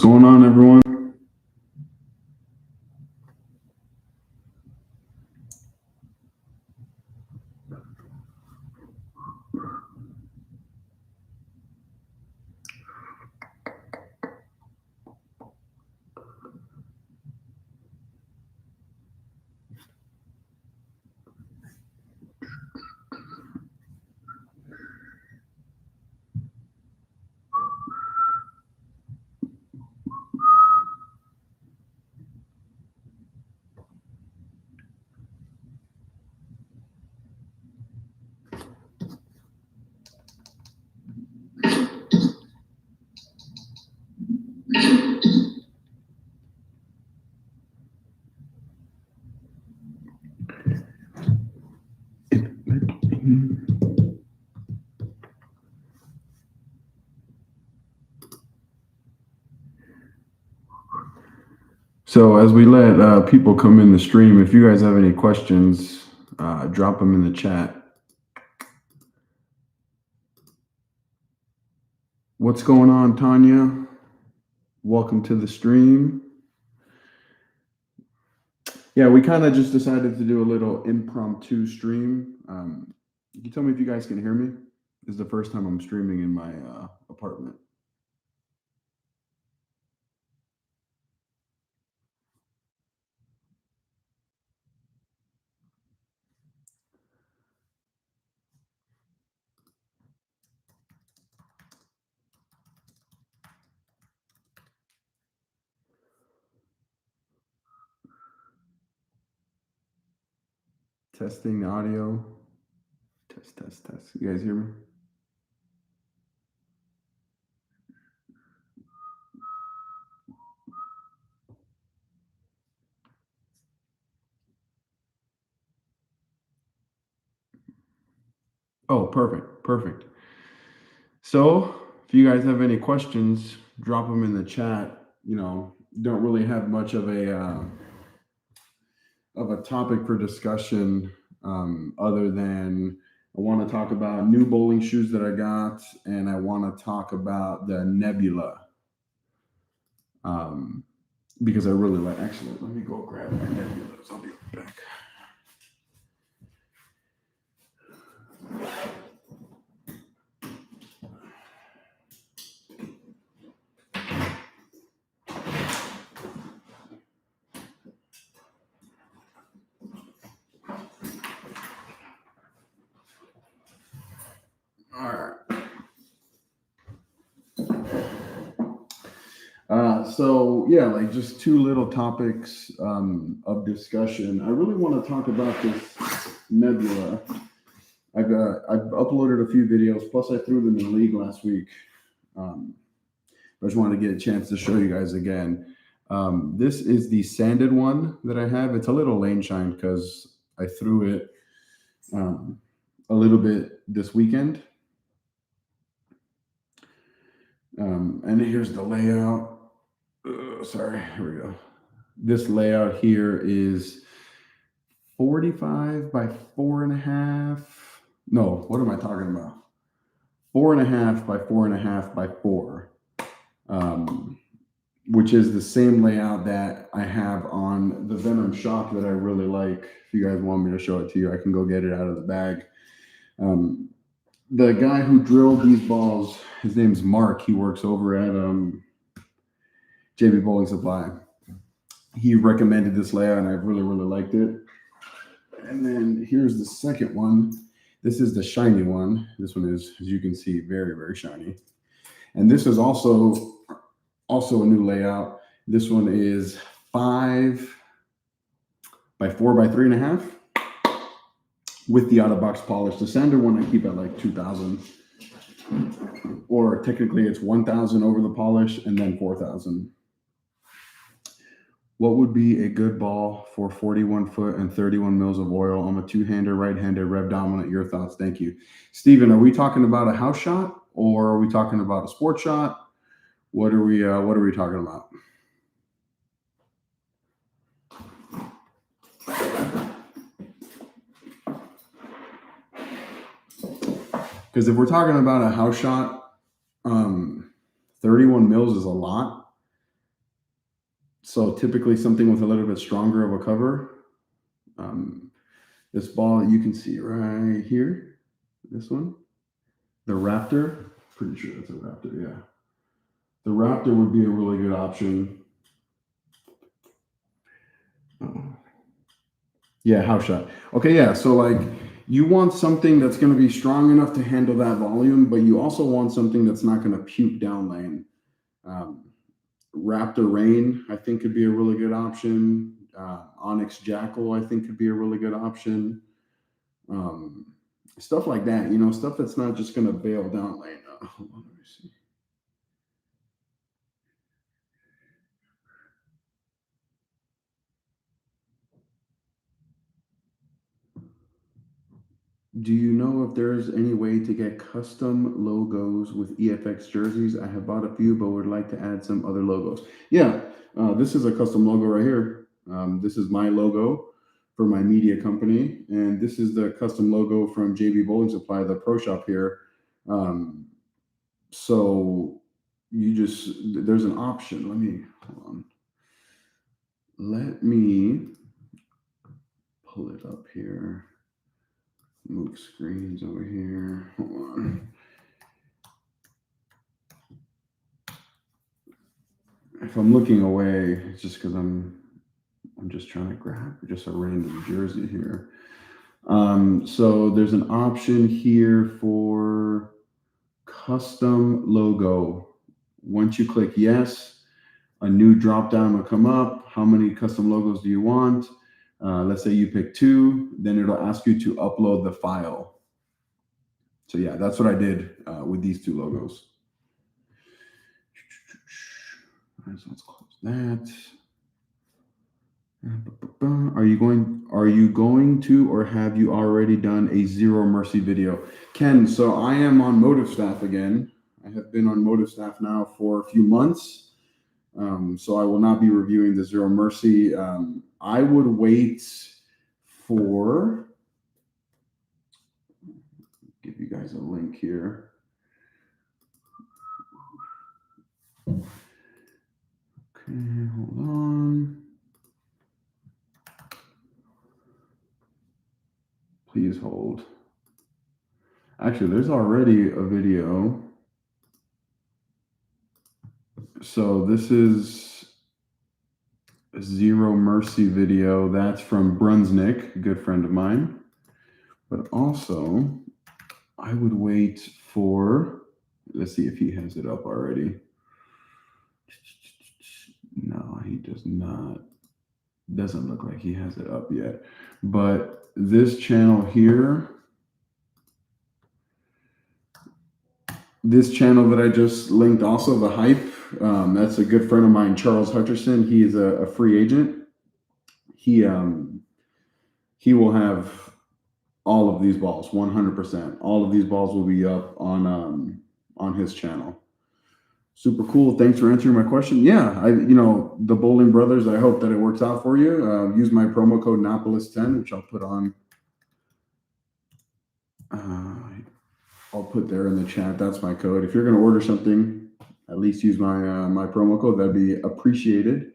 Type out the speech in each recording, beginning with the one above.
going on, everyone? So as we let people come in the stream, if you guys have any questions, drop them in the chat. What's going on, Tanya? Welcome to the stream. Yeah, we kind of just decided to do a little impromptu stream. Can you tell me if you guys can hear me? This is the first time I'm streaming in my apartment. Testing the audio. Test. You guys hear me? Oh, perfect. So if you guys have any questions, drop them in the chat. You know, don't really have much of a topic for discussion other than I want to talk about new bowling shoes that I got, and I want to talk about the Nebula because I really like. Actually, let me go grab my Nebulas. I'll be right back. All right. So yeah, like just two little topics of discussion. I really want to talk about this Nebula. I've uploaded a few videos, plus I threw them in League last week. I just wanted to get a chance to show you guys again. This is the sanded one that I have. It's a little lane shine because I threw it a little bit this weekend. And here's the layout. Sorry, here we go. This layout here is 45 by 4.5. No, what am I talking about? 4.5 by 4.5 by 4, which is the same layout that I have on the Venom Shock that I really like. If you guys want me to show it to you, I can go get it out of the bag. The guy who drilled these balls, his name's Mark. He works over at JB Bowling Supply. He recommended this layout, and I really liked it. And then here's the second one. This is the shiny one. This one is, as you can see, very shiny. And this is also a new layout. This one is 5 by 4 by 3.5 with the out-of-box polish. The sander one I keep at like 2,000, or technically it's 1,000 over the polish and then 4,000. What would be a good ball for 41 foot and 31 mils of oil? I'm a two-hander, right-handed, rev dominant. Your thoughts? Thank you. Steven, are we talking about a house shot or are we talking about a sport shot? What are we talking about? Because if we're talking about a house shot, 31 mils is a lot. So typically something with a little bit stronger of a cover. This ball you can see right here, this one, the Raptor. Pretty sure that's a Raptor, yeah. The Raptor would be a really good option. Yeah, house shot. Okay, yeah. So like you want something that's going to be strong enough to handle that volume, but you also want something that's not going to puke down lane. Raptor Rain, I think, could be a really good option. Onyx Jackal, I think, could be a really good option. Stuff like that, you know, stuff that's not just going to bail down lane. Hold on, let me see. Do you know if there's any way to get custom logos with EFX jerseys? I have bought a few, but would like to add some other logos. Yeah, this is a custom logo right here. This is my logo for my media company, and this is the custom logo from JB Bowling Supply, the pro shop here. So you just, there's an option. Hold on. Let me pull it up here. Move screens over here. Hold on. If I'm looking away, it's just because I'm just trying to grab just a random jersey here. So there's an option here for custom logo. Once you click yes, a new drop down will come up. How many custom logos do you want? Let's say you pick 2, then it'll ask you to upload the file. So yeah, that's what I did with these 2 logos. All right, so let's close that. Are you going to, or have you already done a Zero Mercy video? Ken, so I am on Motiv staff again. I have been on Motiv staff now for a few months. So I will not be reviewing the Zero Mercy. I would wait for, give you guys a link here. Okay, hold on. Please hold. Actually, there's already a video. So this is a Zero Mercy video. That's from Brunsnick, a good friend of mine. But also, I would wait for, let's see if he has it up already. No, he does not. Doesn't look like he has it up yet. But this channel here, this channel that I just linked, also The Hype, that's a good friend of mine, Charles Hutcherson. He is a free agent. He will have all of these balls, 100%. All of these balls will be up on his channel. Super cool. Thanks for answering my question. Yeah, the Bowling Brothers, I hope that it works out for you. Use my promo code Napoles10, which I'll put on. I'll put there in the chat. That's my code. If you're going to order something, at least use my promo code. That'd be appreciated.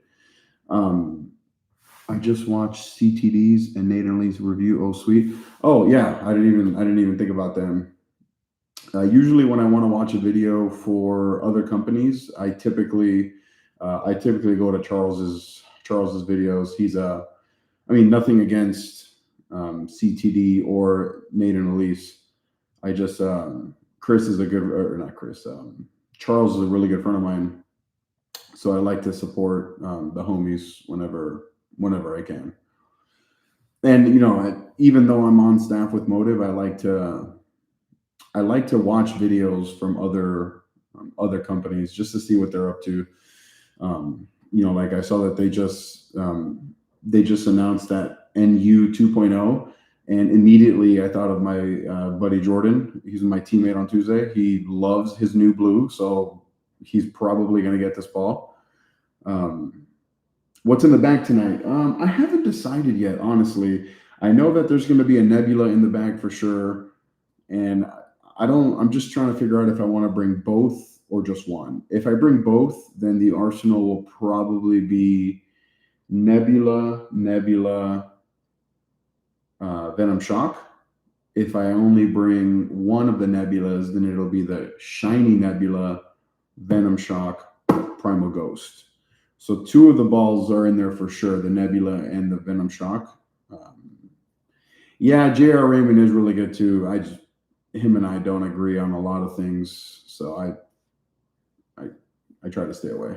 I just watched CTD's and Nate and Lee's review. Oh, sweet. Oh, yeah. I didn't even think about them. Usually when I want to watch a video for other companies, I typically go to Charles's videos. He's nothing against CTD or Nate and Elise. I just Chris is a good, or not Chris. Charles is a really good friend of mine, so I like to support the homies whenever I can. And even though I'm on staff with Motiv, I like to watch videos from other companies just to see what they're up to. Like I saw that they just announced that NU 2.0, and immediately I thought of my buddy Jordan. He's my teammate on Tuesday. He loves his new blue, so he's probably going to get this ball. What's in the bag tonight? I haven't decided yet, honestly. I know that there's going to be a Nebula in the bag for sure, and I'm just trying to figure out if I want to bring both or just one. If I bring both, then the arsenal will probably be Nebula, Venom Shock. If I only bring one of the nebulas, then it'll be the Shiny Nebula, Venom Shock, Primal Ghost. So two of the balls are in there for sure, the Nebula and the Venom Shock. Yeah, J.R. Raymond is really good too. Him and I don't agree on a lot of things, so I try to stay away.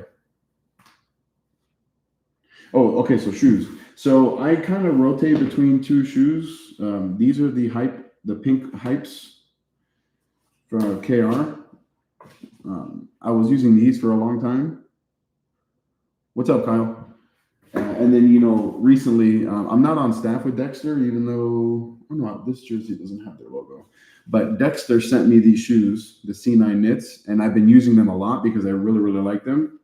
Oh, okay, so shoes. So I kind of rotate between two shoes. These are the pink hypes from KR. I was using these for a long time. What's up, Kyle? And then, recently, I'm not on staff with Dexter, even though, this jersey doesn't have their logo. But Dexter sent me these shoes, the C9 knits, and I've been using them a lot because I really, really like them.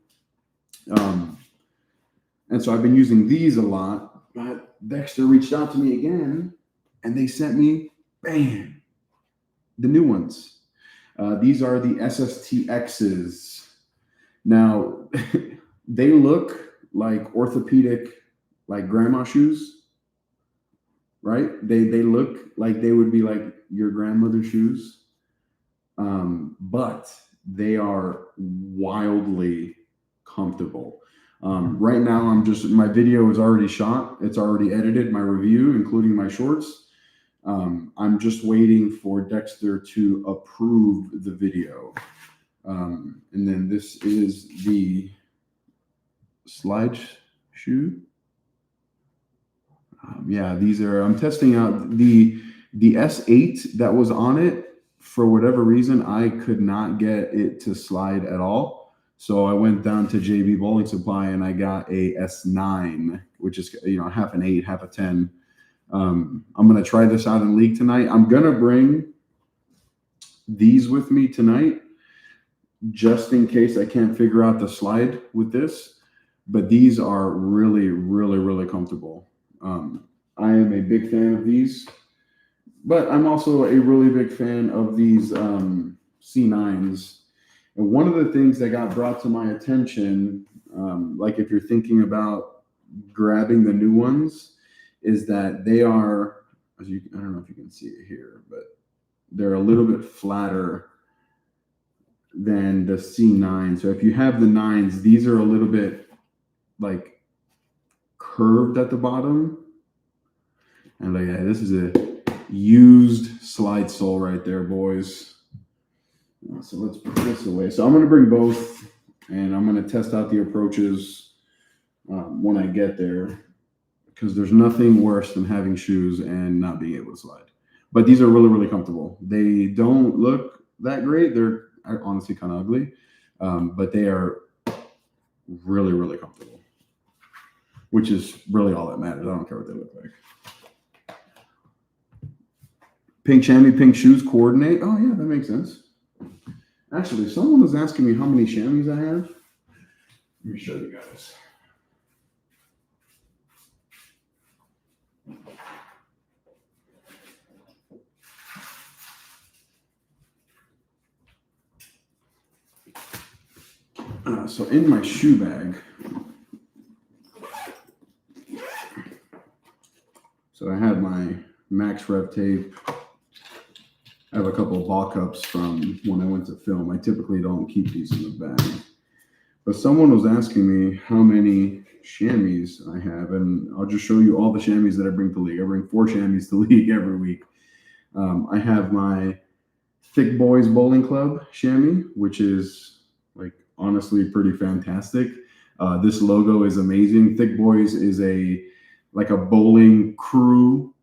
And so I've been using these a lot. But Dexter reached out to me again, and they sent me, bam, the new ones. These are the SSTXs. Now, they look like orthopedic, like grandma shoes, right? They look like they would be like your grandmother's shoes, but they are wildly comfortable. Right now, my video is already shot. It's already edited, my review, including my shorts. I'm just waiting for Dexter to approve the video. And then this is the slide shoe. Yeah, these are, I'm testing out the S8 that was on it. For whatever reason, I could not get it to slide at all. So I went down to JB Bowling Supply and I got a S9, which is, half an 8, half a 10. I'm going to try this out in league tonight. I'm going to bring these with me tonight, just in case I can't figure out the slide with this. But these are really, really, really comfortable. I am a big fan of these, but I'm also a really big fan of these C9s. And one of the things that got brought to my attention, like if you're thinking about grabbing the new ones, is that they are, I don't know if you can see it here, but they're a little bit flatter than the C9. So if you have the 9s, these are a little bit like curved at the bottom. And like, yeah, this is a used slide sole right there, boys. So let's put this away. So I'm going to bring both, and I'm going to test out the approaches when I get there, because there's nothing worse than having shoes and not being able to slide. But these are really, really comfortable. They don't look that great. They're honestly kind of ugly, but they are really, really comfortable, which is really all that matters. I don't care what they look like. Pink chamois, pink shoes coordinate. Oh, yeah, that makes sense. Actually, someone was asking me how many chamois I have. Let me show you guys. So in my shoe bag, so I have my Max Rev tape. I have a couple of ball cups from when I went to film. I typically don't keep these in the bag. But someone was asking me how many chamois I have, and I'll just show you all the chamois that I bring to league. I bring 4 chamois to league every week. I have my Thick Boys Bowling Club chamois, which is like honestly pretty fantastic. This logo is amazing. Thick Boys is like a bowling crew.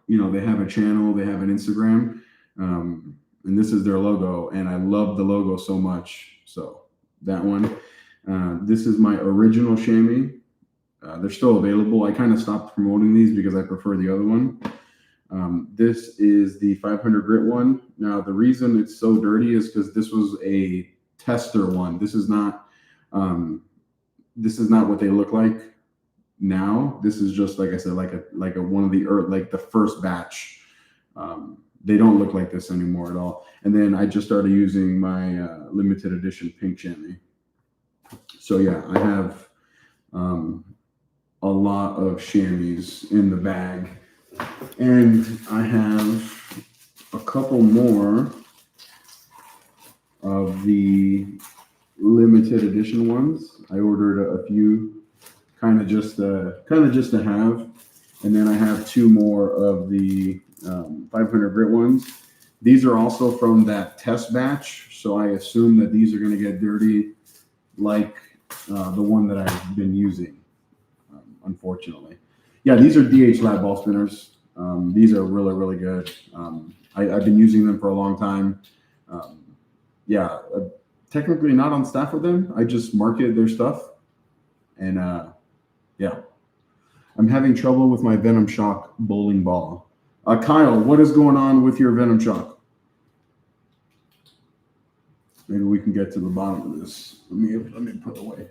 They have a channel, they have an Instagram, and this is their logo, and I love the logo so much. So that one. This is my original chamois. They're still available. I kind of stopped promoting these because I prefer the other one. This is the 500 grit one. Now, the reason it's so dirty is because this was a tester one. This is not what they look like now. This is just, like I said, like a one of the the first batch. they don't look like this anymore at all. And then I just started using my limited edition pink chamois. So yeah, I have a lot of chamois in the bag, and I have a couple more of the limited edition ones. I ordered a few, kind of just to have, and then I have two more of the 500 grit ones. These are also from that test batch, so I assume that these are going to get dirty, like the one that I've been using. Unfortunately, yeah, these are DH Lab ball spinners. These are really, really good. I've been using them for a long time. Yeah, technically not on staff with them. I just market their stuff, and yeah, I'm having trouble with my Venom Shock bowling ball. Kyle, what is going on with your Venom Shock? Maybe we can get to the bottom of this. Let me put it away.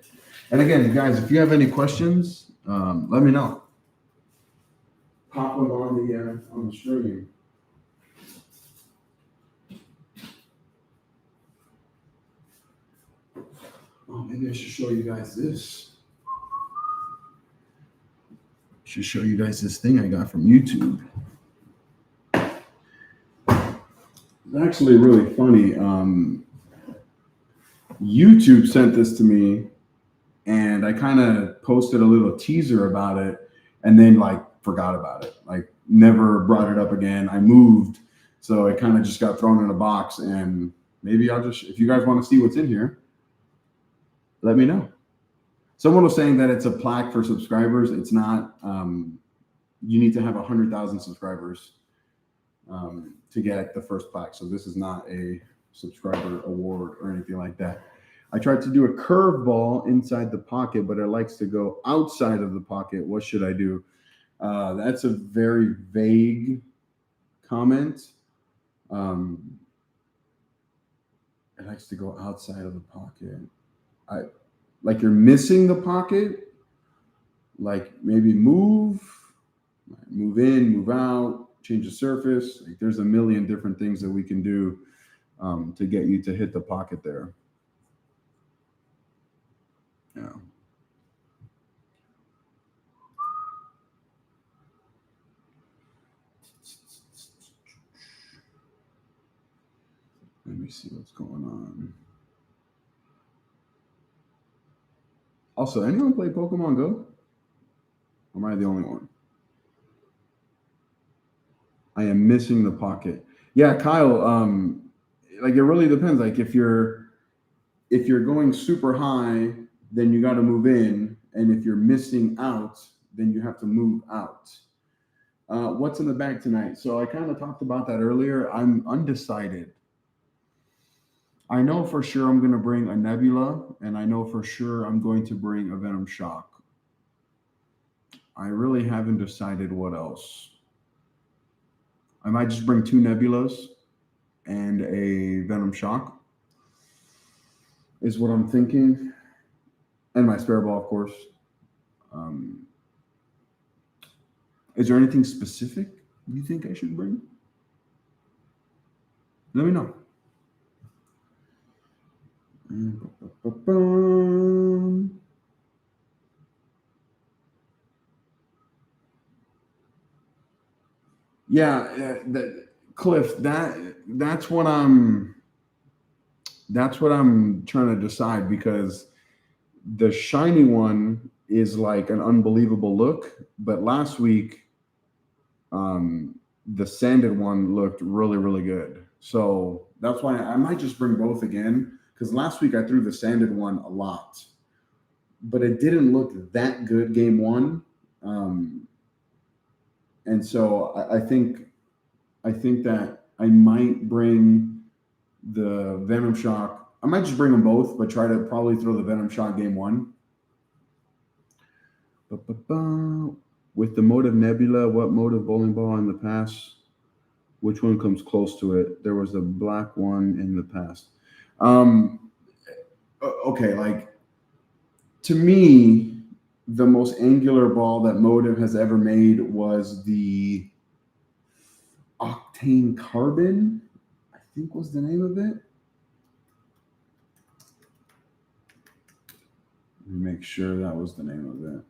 And again, guys, if you have any questions, let me know. Pop them on the stream. Oh, maybe I should show you guys this. Should show you guys this thing I got from YouTube. It's actually really funny. YouTube sent this to me, and I kind of posted a little teaser about it, and then like forgot about it. Like never brought it up again. I moved, so it kind of just got thrown in a box. And maybe I'll just, if you guys want to see what's in here, let me know. Someone was saying that it's a plaque for subscribers. It's not. You need to have 100,000 subscribers to get the first plaque. So this is not a subscriber award or anything like that. I tried to do a curve ball inside the pocket, but it likes to go outside of the pocket. What should I do? That's a very vague comment. It likes to go outside of the pocket. Like you're missing the pocket. Like maybe move in, move out, change the surface. Like there's a million different things that we can do to get you to hit the pocket there. Yeah. Let me see what's going on. Also, anyone play Pokemon Go? Or am I the only one? I am missing the pocket. Yeah, Kyle, like it really depends. Like if you're going super high, then you got to move in, and if you're missing out, then you have to move out. What's in the bag tonight? So I kind of talked about that earlier. I'm undecided. I know for sure I'm going to bring a Nebula, and I know for sure I'm going to bring a Venom Shock. I really haven't decided what else. I might just bring 2 Nebulas and a Venom Shock is what I'm thinking. And my spare ball, of course. Is there anything specific you think I should bring? Let me know. Yeah, Cliff, that's what I'm trying to decide, because the shiny one is like an unbelievable look, but last week the sanded one looked really, really good. So that's why I might just bring both again, because last week I threw the sanded one a lot, but it didn't look that good game one. And so I think that I might bring the Venom Shock. I might just bring them both, but try to probably throw the Venom Shock game one. With the Motiv Nebula, what Motiv bowling ball in the past? Which one comes close to it? There was a black one in the past. Okay, like to me, the most angular ball that Motiv has ever made was the Octane Carbon, I think was the name of it. Let me make sure that was the name of it.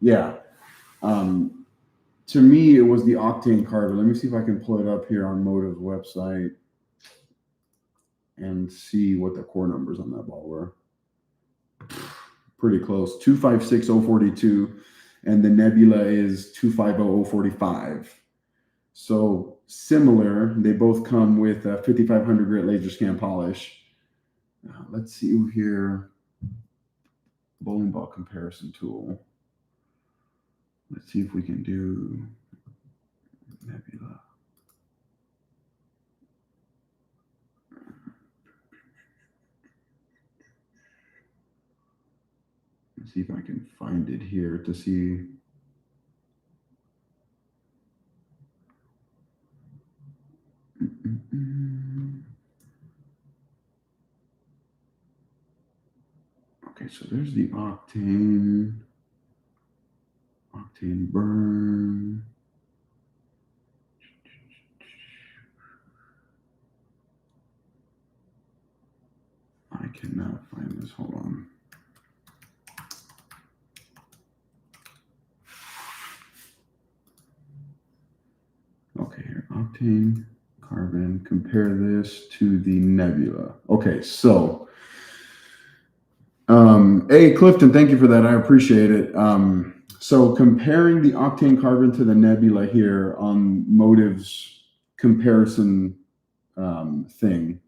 Yeah. To me, it was the Octane Carbon. Let me see if I can pull it up here on Motiv's website and see what the core numbers on that ball were. Pretty close. 256.042, and the Nebula is 250.045. So similar. They both come with a 5500 grit laser scan polish. Let's see here. Bowling ball comparison tool. Let's see if we can do Nebula. Let's see if I can find it here to see. Okay, so there's the Octane Burn. I cannot find this. Hold on. Okay, here, Octane Carbon. Compare this to the Nebula. Okay, so, hey, Clifton, thank you for that. I appreciate it. So comparing the Octane Carbon to the Nebula here on Motiv's comparison thing.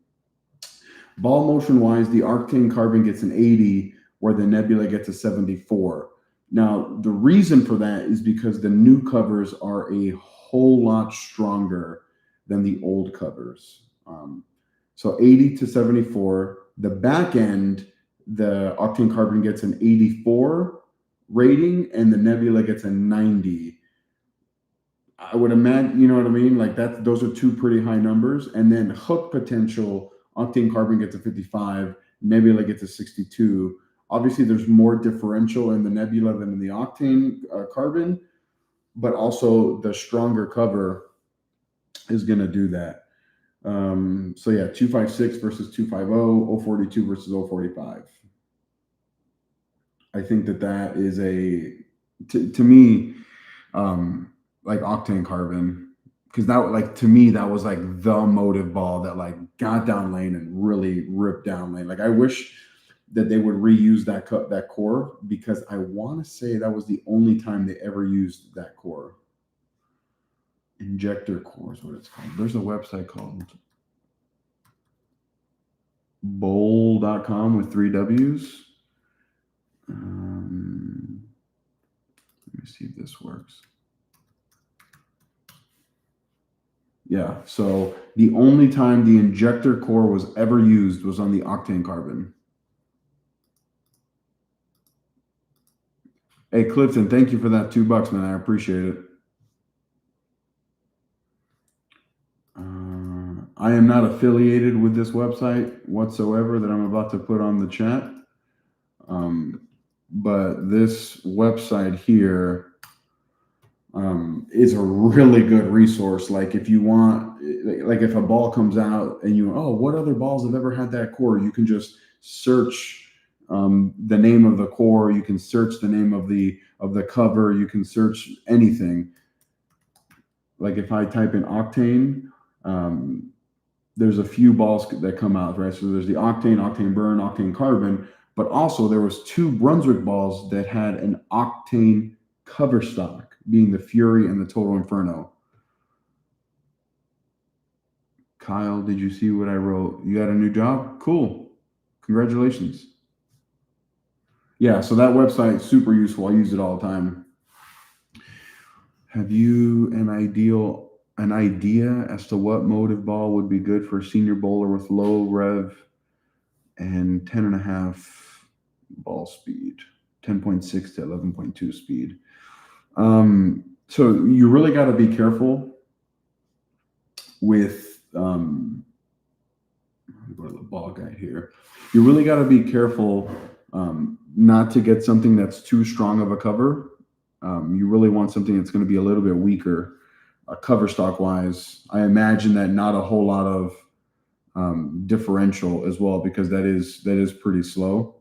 Ball motion wise, the Octane Carbon gets an 80, where the Nebula gets a 74. Now, the reason for that is because the new covers are a whole lot stronger than the old covers. So 80 to 74. The back end, the Octane Carbon gets an 84 rating, and the Nebula gets a 90. I would imagine, you know what I mean? Like that, those are two pretty high numbers. And then hook potential, Octane Carbon gets a 55, Nebula gets a 62. Obviously, there's more differential in the Nebula than in the Octane Carbon, but also the stronger cover is going to do that. So yeah, 256 versus 250, 042 versus 045. I think that is to me, like Octane Carbon, because that, like, to me, that was like the Motiv ball that like got down lane and really ripped down lane. Like I wish that they would reuse that core, because I want to say that was the only time they ever used that core. Injector core is what it's called. There's a website called bowl.com with 3 W's. Let me see if this works. Yeah, so the only time the injector core was ever used was on the Octane Carbon. Hey, Clifton, thank you for that $2, man. I appreciate it. I am not affiliated with this website whatsoever that I'm about to put on the chat. But this website here is a really good resource. Like if you want, like if a ball comes out and what other balls have ever had that core, you can just search the name of the core. You can search the name of the cover. You can search anything. Like if I type in Octane, there's a few balls that come out, right? So there's the Octane, Octane Burn, Octane Carbon, but also there was 2 Brunswick balls that had an Octane cover stock, being the Fury and the Total Inferno. Kyle, did you see what I wrote? You got a new job? Cool. Congratulations. Yeah, so that website is super useful. I use it all the time. Have you an idea as to what Motiv ball would be good for a senior bowler with low rev and 10.5 ball speed, 10.6 to 11.2 speed? So you really got to be careful with, let me go to the ball guide here. You really got to be careful not to get something that's too strong of a cover. You really want something that's going to be a little bit weaker. cover stock wise. I imagine that not a whole lot of differential as well, because that is pretty slow.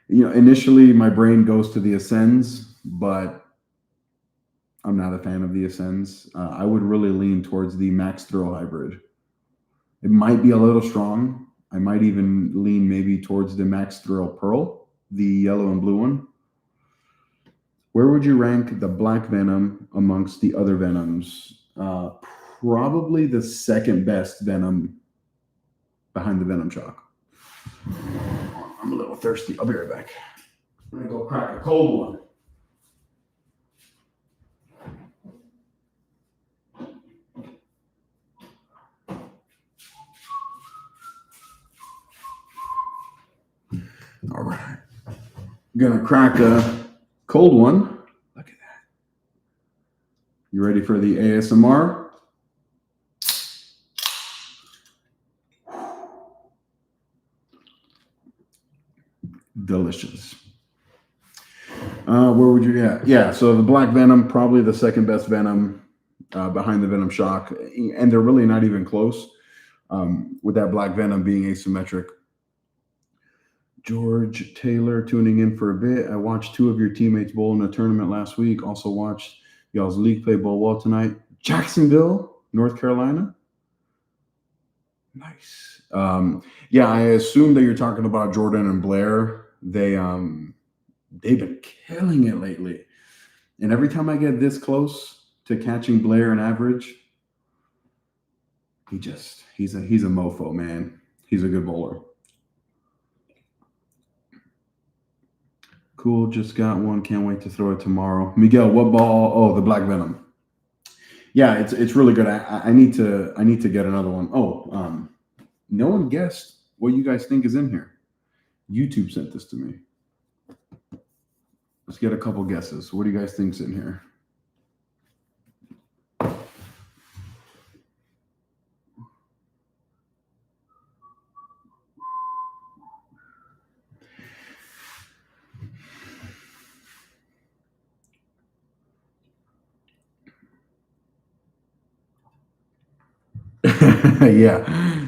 Initially my brain goes to the Ascends, but I'm not a fan of the Ascends. I would really lean towards the Max Thrill Hybrid. It might be a little strong. I might even lean maybe towards the Max Thrill Pearl, the yellow and blue one. Where would you rank the Black Venom amongst the other Venoms? Probably the second best Venom behind the Venom Shock. I'm a little thirsty. I'll be right back. I'm going to go crack a cold one. All right. I'm going to crack a cold one. Look at that. You ready for the ASMR? Delicious. Where would you get? Yeah, so the Black Venom, probably the second best Venom behind the Venom Shock. And they're really not even close, with that Black Venom being asymmetric. George Taylor tuning in for a bit. I watched 2 of your teammates bowl in a tournament last week. Also watched y'all's league play bowl well tonight. Jacksonville, North Carolina. Nice. Yeah, I assume that you're talking about Jordan and Blair. They've been killing it lately. And every time I get this close to catching Blair in average, he's a mofo, man. He's a good bowler. Cool, just got one. Can't wait to throw it tomorrow. Miguel, what ball? Oh, the Black Venom. Yeah, it's really good. I need to get another one. Oh, no one guessed what you guys think is in here. YouTube sent this to me. Let's get a couple guesses. What do you guys think's in here?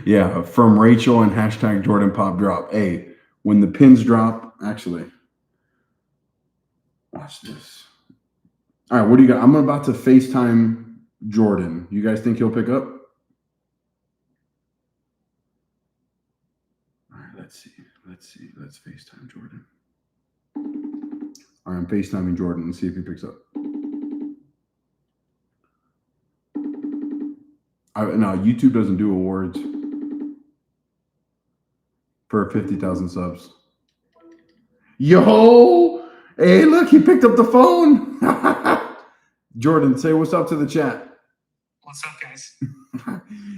Yeah. From Rachel and hashtag Jordan Pop Drop. Hey, when the pins drop, actually, watch this. All right, what do you got? I'm about to FaceTime Jordan. You guys think he'll pick up? All right, let's see. Let's FaceTime Jordan. All right, I'm FaceTiming Jordan and see if he picks up. No, YouTube doesn't do awards for 50,000 subs. Yo! Hey, look, he picked up the phone. Jordan, say what's up to the chat. What's up, guys?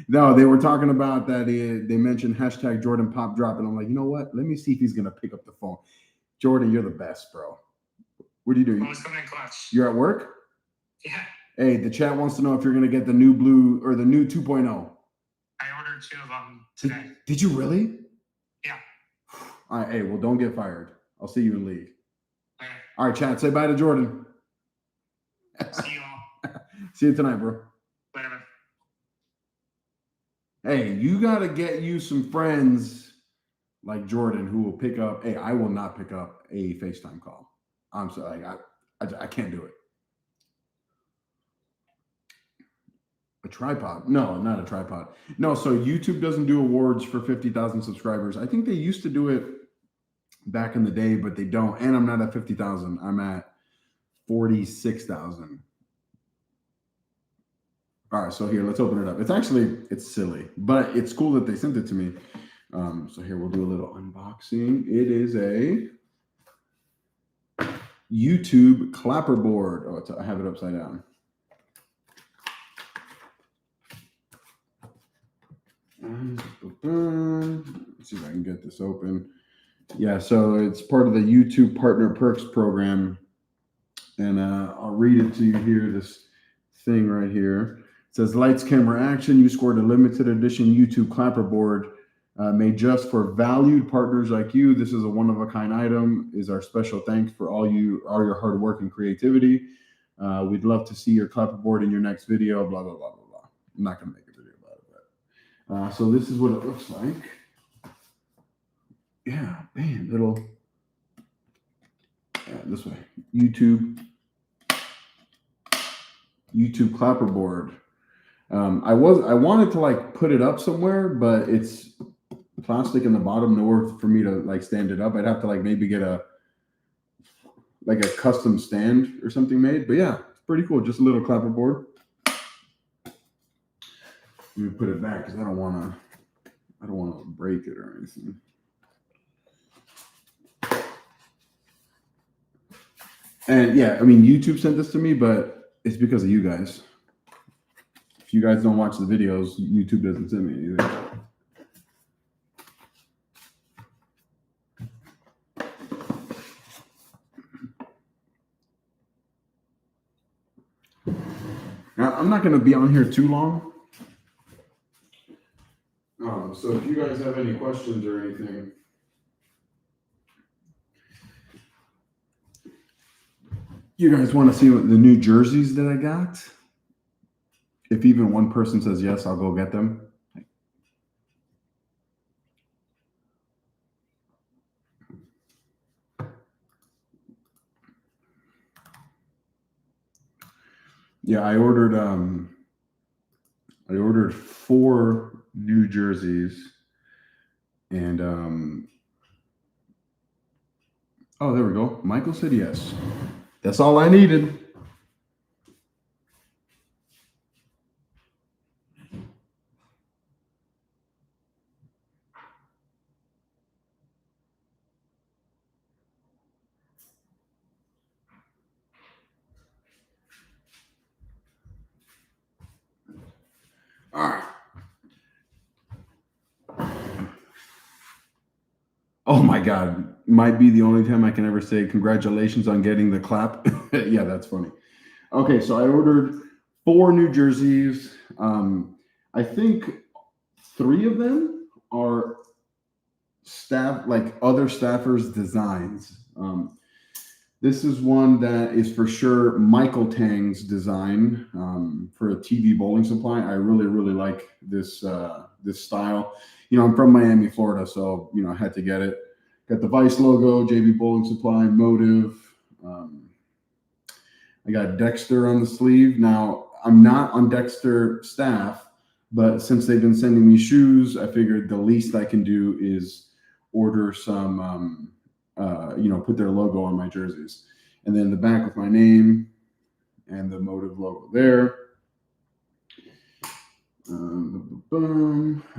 No, they were talking about that. They mentioned hashtag Jordan Pop Drop, and I'm like, you know what? Let me see if he's going to pick up the phone. Jordan, you're the best, bro. What are you doing? I was coming in clutch. You're at work? Yeah. Hey, the chat wants to know if you're going to get the new blue or the new 2.0. I ordered 2 of them today. Did you really? Yeah. All right, hey, well, don't get fired. I'll see you in league. Okay. All right, chat, say bye to Jordan. See you all. See you tonight, bro. Later, man. Hey, you got to get you some friends like Jordan who will pick up. Hey, I will not pick up a FaceTime call. I'm sorry. I can't do it. A tripod? No, not a tripod. No, so YouTube doesn't do awards for 50,000 subscribers. I think they used to do it back in the day, but they don't. And I'm not at 50,000. I'm at 46,000. All right, so here, let's open it up. It's silly, but it's cool that they sent it to me. So here, we'll do a little unboxing. It is a YouTube clapperboard. Oh, I have it upside down. Let's see if I can get this open. Yeah, so it's part of the YouTube Partner Perks program. And I'll read it to you here, this thing right here. It says, lights, camera, action. You scored a limited edition YouTube clapperboard made just for valued partners like you. This is a one-of-a-kind item. Is our special thanks for all your hard work and creativity. We'd love to see your clapperboard in your next video. Blah blah blah blah blah. I'm not gonna make a video about it, but so this is what it looks like. Yeah, man, little. Yeah, this way. YouTube clapperboard. I wanted to like put it up somewhere, but it's plastic in the bottom, nowhere for me to like stand it up. I'd have to like maybe get a custom stand or something made. But yeah, it's pretty cool. Just a little clapperboard. Let me put it back because I don't want to break it or anything. And yeah, I mean, YouTube sent this to me, but it's because of you guys. If you guys don't watch the videos, YouTube doesn't send me anything. Now, I'm not going to be on here too long. So if you guys have any questions or anything, you guys want to see what the new jerseys that I got? If even one person says yes, I'll go get them. Yeah, I ordered 4 new jerseys, and oh, there we go. Michael said yes. That's all I needed. All right. Oh my God. Might be the only time I can ever say congratulations on getting the clap. Yeah, that's funny. Okay, so I ordered 4 new jerseys. I think 3 of them are other staffers' designs. This is one that is for sure Michael Tang's design for a TV bowling supply. I really, really like this this style. You know, I'm from Miami, Florida, so I had to get it. Got the Vice logo, JB Bowling Supply, Motiv. I got Dexter on the sleeve. Now, I'm not on Dexter staff, but since they've been sending me shoes, I figured the least I can do is order some, put their logo on my jerseys. And then the back with my name and the Motiv logo there.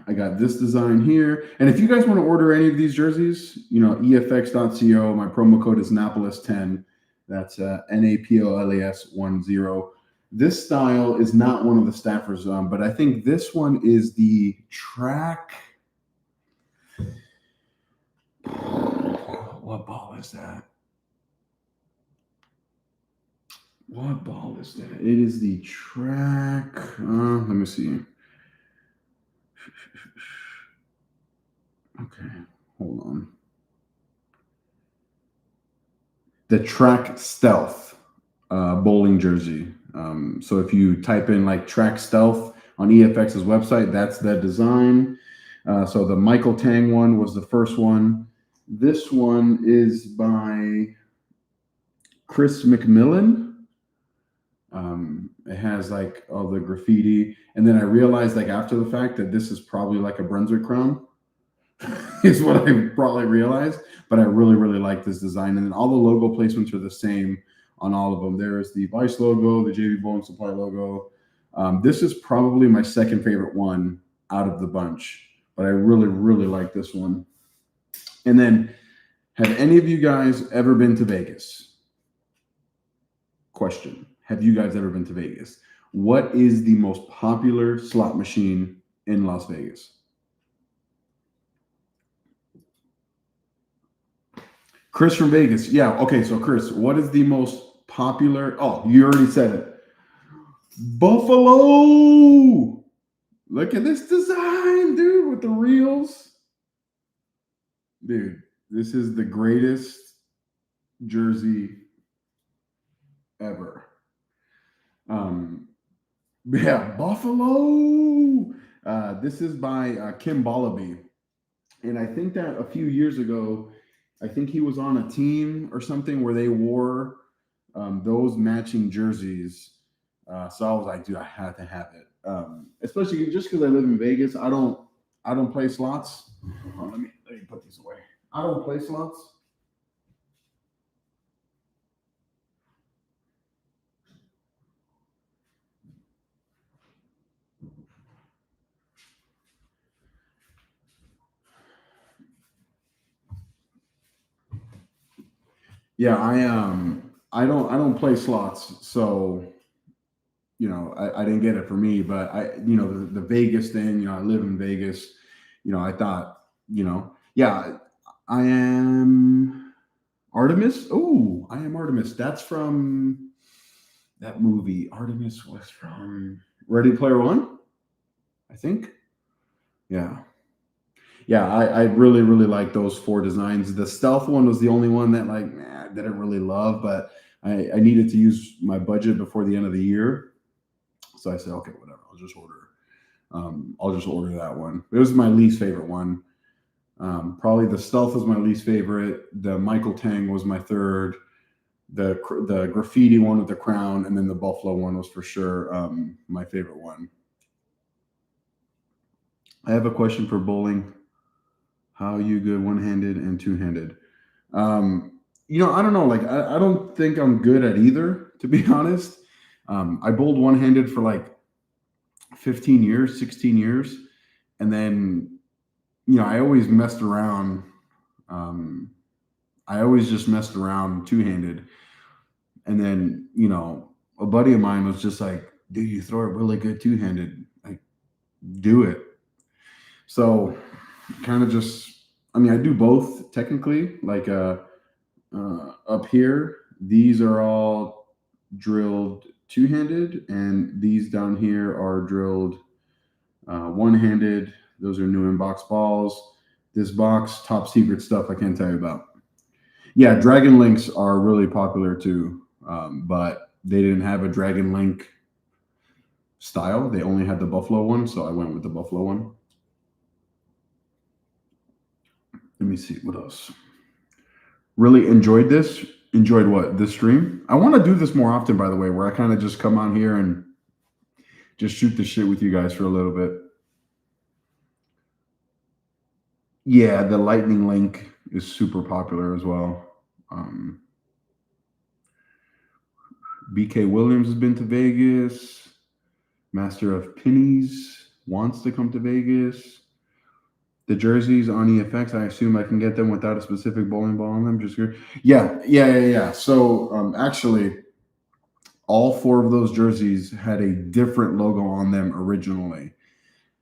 I got this design here. And if you guys want to order any of these jerseys, efx.co, my promo code is Napoles10. That's NAPOLES10. This style is not one of the staffers, but I think this one is the track. What ball is that? What ball is that? It is the track. Let me see. Okay, hold on. The Track Stealth bowling jersey. So if you type in like Track Stealth on EFX's website, that's the design. So the Michael Tang one was the first one. This one is by Chris McMillan. It has like all the graffiti. And then I realized like after the fact that this is probably like a Brunswick crown. Is what I probably realized, but I really, really like this design. And then all the logo placements are the same on all of them. There's the Vice logo, the JV Bowling Supply logo. This is probably my second favorite one out of the bunch, but I really, really like this one. And then, have any of you guys ever been to Vegas? Question. Have you guys ever been to Vegas? What is the most popular slot machine in Las Vegas? Chris from Vegas. Yeah. Okay. So, Chris, what is the most popular? Oh, you already said it. Buffalo. Look at this design, dude, with the reels. Dude, this is the greatest jersey ever. Yeah, Buffalo. This is by Kim Balabi. And I think that a few years ago, I think he was on a team or something where they wore those matching jerseys. So I was like, dude, I had to have it. Especially just because I live in Vegas. I don't play slots. Oh, let me put these away. I don't play slots. Yeah, I don't play slots, so I didn't get it for me, but the Vegas thing, I live in Vegas, I thought, yeah, I am Artemis. Oh, I am Artemis. That's from that movie. Artemis was from Ready Player One, I think. Yeah. Yeah, I really, really like those four designs. The stealth one was the only one that I didn't really love, but I needed to use my budget before the end of the year. So I said, okay, whatever. I'll just order that one. It was my least favorite one. Probably the stealth was my least favorite. The Michael Tang was my third. The graffiti one with the crown, and then the buffalo one was for sure my favorite one. I have a question for bowling. How are you good one-handed and two-handed? I don't know. Like, I don't think I'm good at either, to be honest. I bowled one-handed for like 15 years, 16 years. And then, I always messed around. Um, I always just messed around two-handed. And then, a buddy of mine was just like, dude, you throw it really good two-handed. Like, do it. So kind of just, I do both technically. Like, up here, these are all drilled two-handed, and these down here are drilled one-handed. Those are new inbox balls. This box, top secret stuff I can't tell you about. Yeah, Dragon Links are really popular too, but they didn't have a Dragon Link style. They only had the Buffalo one, so I went with the Buffalo one. Let me see what else. Really enjoyed this. Enjoyed what? This stream? I want to do this more often, by the way, where I kind of just come on here and just shoot the shit with you guys for a little bit. Yeah, the Lightning Link is super popular as well. BK Williams has been to Vegas. Master of Pennies wants to come to Vegas. The jerseys on EFX, I assume I can get them without a specific bowling ball on them. Just here. Yeah. So actually, all four of those jerseys had a different logo on them originally.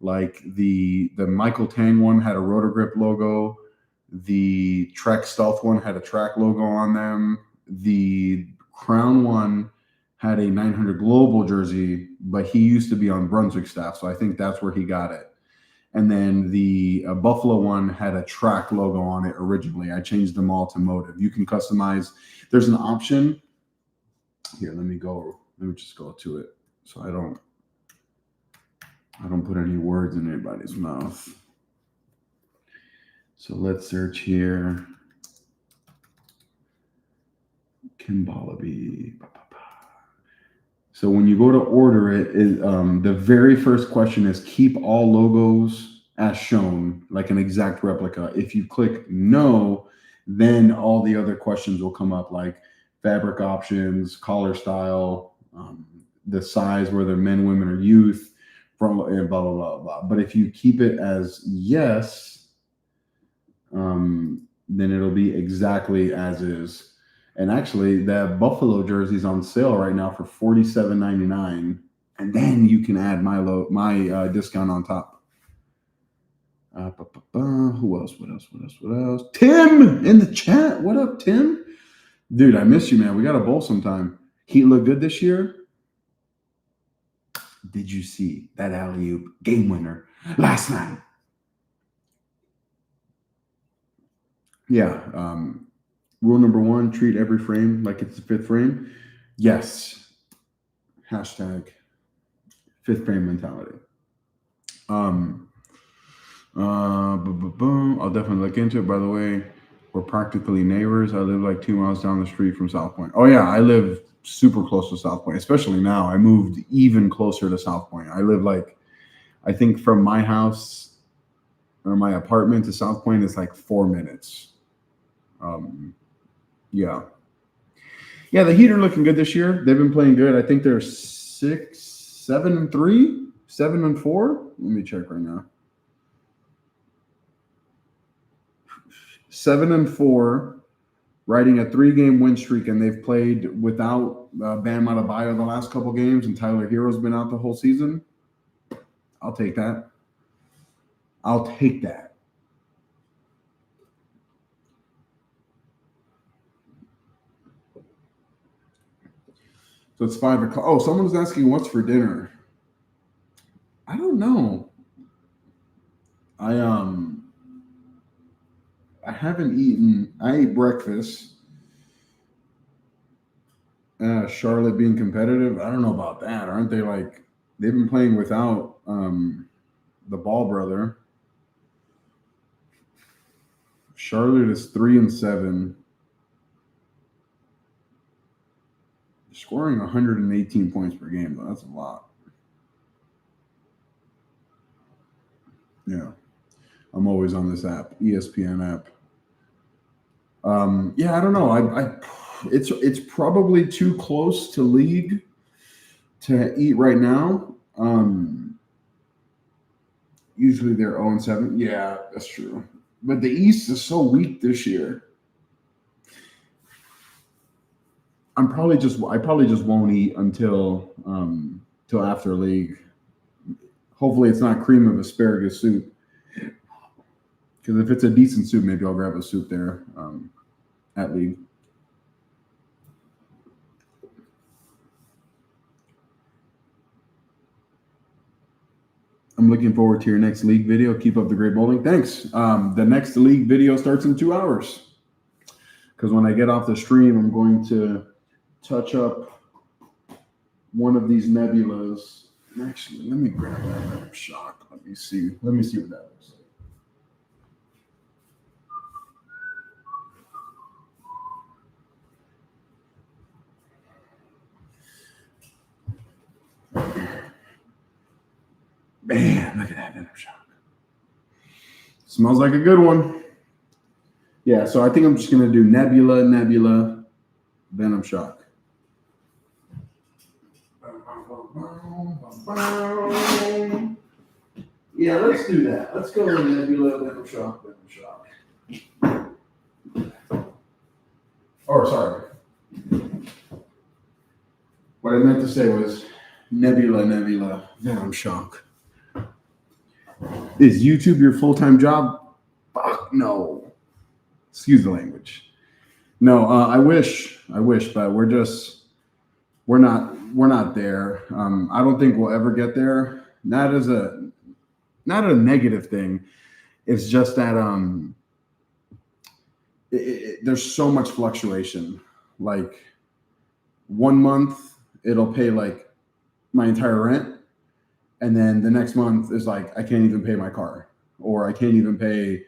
Like the Michael Tang one had a Rotor-Grip logo. The Trek Stealth one had a track logo on them. The Crown one had a 900 Global jersey, but he used to be on Brunswick staff, so I think that's where he got it. And then the Buffalo one had a track logo on it originally. I changed them all to Motiv. You can customize. There's an option. Here, let me just go to it so I don't put any words in anybody's mouth. So let's search here. Kimbalabi. So when you go to order it, the very first question is keep all logos as shown, like an exact replica. If you click no, then all the other questions will come up, like fabric options, collar style, the size, whether men, women, or youth, from and blah blah blah blah. But if you keep it as yes, then it'll be exactly as is. And actually, that Buffalo jersey is on sale right now for $47.99, and then you can add my discount on top. Who else? What else? Tim in the chat. What up, Tim? Dude, I miss you, man. We got to bowl sometime. Heat look good this year. Did you see that alley-oop game winner last night? Yeah. Rule number one, treat every frame like it's the fifth frame. Yes. Hashtag fifth frame mentality. I'll definitely look into it. By the way, we're practically neighbors. I live like 2 miles down the street from South Point. Oh yeah, I live super close to South Point, especially now. I moved even closer to South Point. I live like, I think from my house or my apartment to South Point is like 4 minutes. Yeah. Yeah, the Heat are looking good this year. They've been playing good. I think they're 7-3, 7-4. Let me check right now. 7-4, riding a 3-game win streak, and they've played without Bam Adebayo the last couple games, and Tyler Hero's been out the whole season. I'll take that. I'll take that. So it's 5 o'clock. Oh, someone's asking what's for dinner. I don't know. I haven't eaten. I ate breakfast. Charlotte being competitive. I don't know about that. Aren't they like they've been playing without the Ball brother? Charlotte is 3-7. Scoring 118 points per game, though. That's a lot. Yeah. I'm always on this app, ESPN app. Yeah, I don't know. It's probably too close to league to eat right now. Usually they're 0-7. Yeah, that's true. But the East is so weak this year. I probably just won't eat until till after league. Hopefully it's not cream of asparagus soup. Because if it's a decent soup, maybe I'll grab a soup there at league. I'm looking forward to your next league video. Keep up the great bowling. Thanks. The next league video starts in 2 hours. Because when I get off the stream, I'm going to touch up one of these nebulas. Actually, let me grab that shock. Let me see what that looks like. Man, look at that Venom Shock. Smells like a good one. Yeah, so I think I'm just going to do Nebula, Venom Shock. Yeah, let's do that. Let's go with Nebula, Venom Shock. Oh, sorry. What I meant to say was Nebula, Venom Shock. Is YouTube your full-time job? Fuck no. Excuse the language. No, I wish, but we're not there. I don't think we'll ever get there. Not a negative thing. It's just that there's so much fluctuation. Like 1 month it'll pay like my entire rent, and then the next month is like I can't even pay my car, or I can't even pay,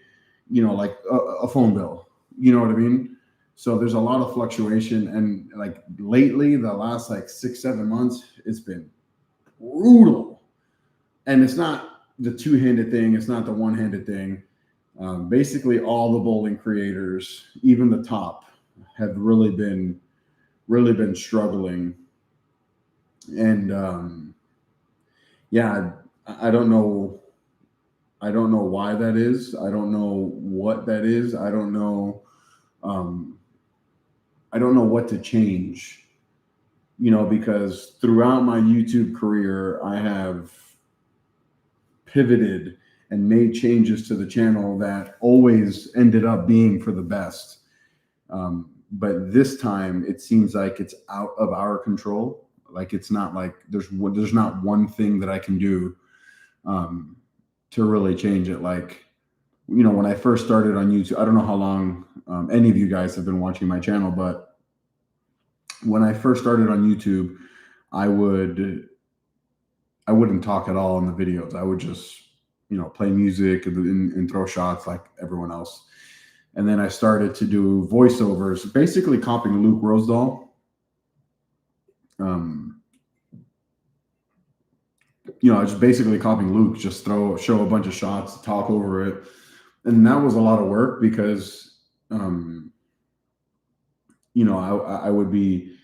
like a phone bill. You know what I mean? So there's a lot of fluctuation, and like lately, the last like 6-7 months, it's been brutal. And it's not the two-handed thing. It's not the one-handed thing. Basically, all the bowling creators, even the top, have really been struggling. And yeah, I don't know why that is. I don't know what that is. I don't know what to change, because throughout my YouTube career, I have pivoted and made changes to the channel that always ended up being for the best. But this time it seems like it's out of our control. Like it's not like there's not one thing that I can do to really change it. Like, when I first started on YouTube, I don't know how long any of you guys have been watching my channel, but when I first started on YouTube, I wouldn't talk at all in the videos. I would just, play music and throw shots like everyone else. And then I started to do voiceovers, basically copying Luke Rosedal. I was basically copying Luke, just show a bunch of shots, talk over it. And that was a lot of work because, I would be,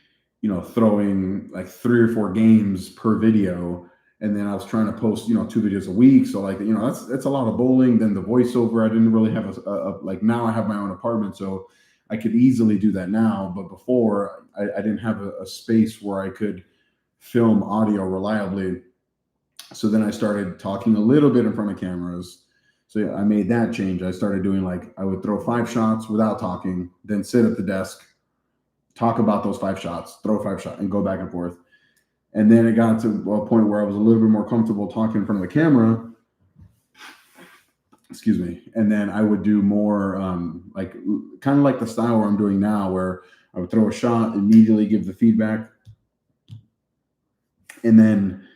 throwing like 3 or 4 games per video. And then I was trying to post, 2 videos a week. So like, that's a lot of bowling. Then the voiceover, I didn't really have like now I have my own apartment. So I could easily do that now. But before I didn't have a space where I could film audio reliably. So then I started talking a little bit in front of cameras. So yeah, I made that change. I started doing I would throw 5 shots without talking, then sit at the desk, talk about those 5 shots, throw 5 shots, and go back and forth. And then it got to a point where I was a little bit more comfortable talking in front of the camera. Excuse me. And then I would do more kind of like the style where I'm doing now, where I would throw a shot, immediately give the feedback. And then,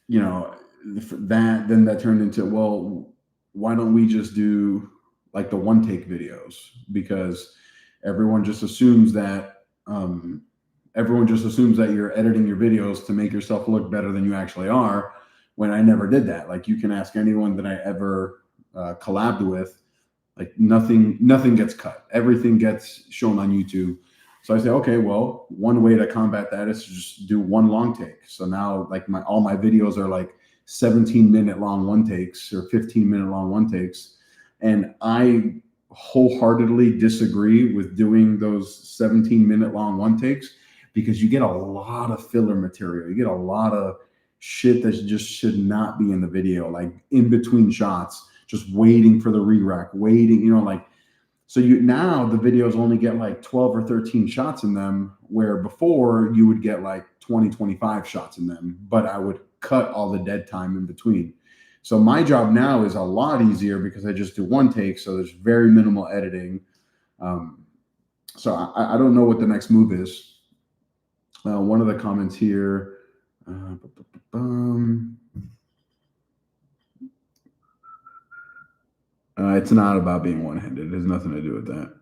that turned into, well, why don't we just do like the one take videos? Because everyone just assumes that you're editing your videos to make yourself look better than you actually are, when I never did that. Like, you can ask anyone that I ever collabed with, like nothing gets cut. Everything gets shown on YouTube. So I say, okay, well, one way to combat that is to just do one long take. So now like all my videos are like 17-minute long one takes or 15-minute long one takes. And I wholeheartedly disagree with doing those 17-minute long one takes, because you get a lot of filler material. You get a lot of shit that just should not be in the video, like in between shots, just waiting for the re-rack, waiting, so now the videos only get like 12 or 13 shots in them, where before you would get like 20, 25 shots in them, but I would cut all the dead time in between. So my job now is a lot easier because I just do one take. So there's very minimal editing. So I don't know what the next move is. One of the comments here, it's not about being one-handed. It has nothing to do with that.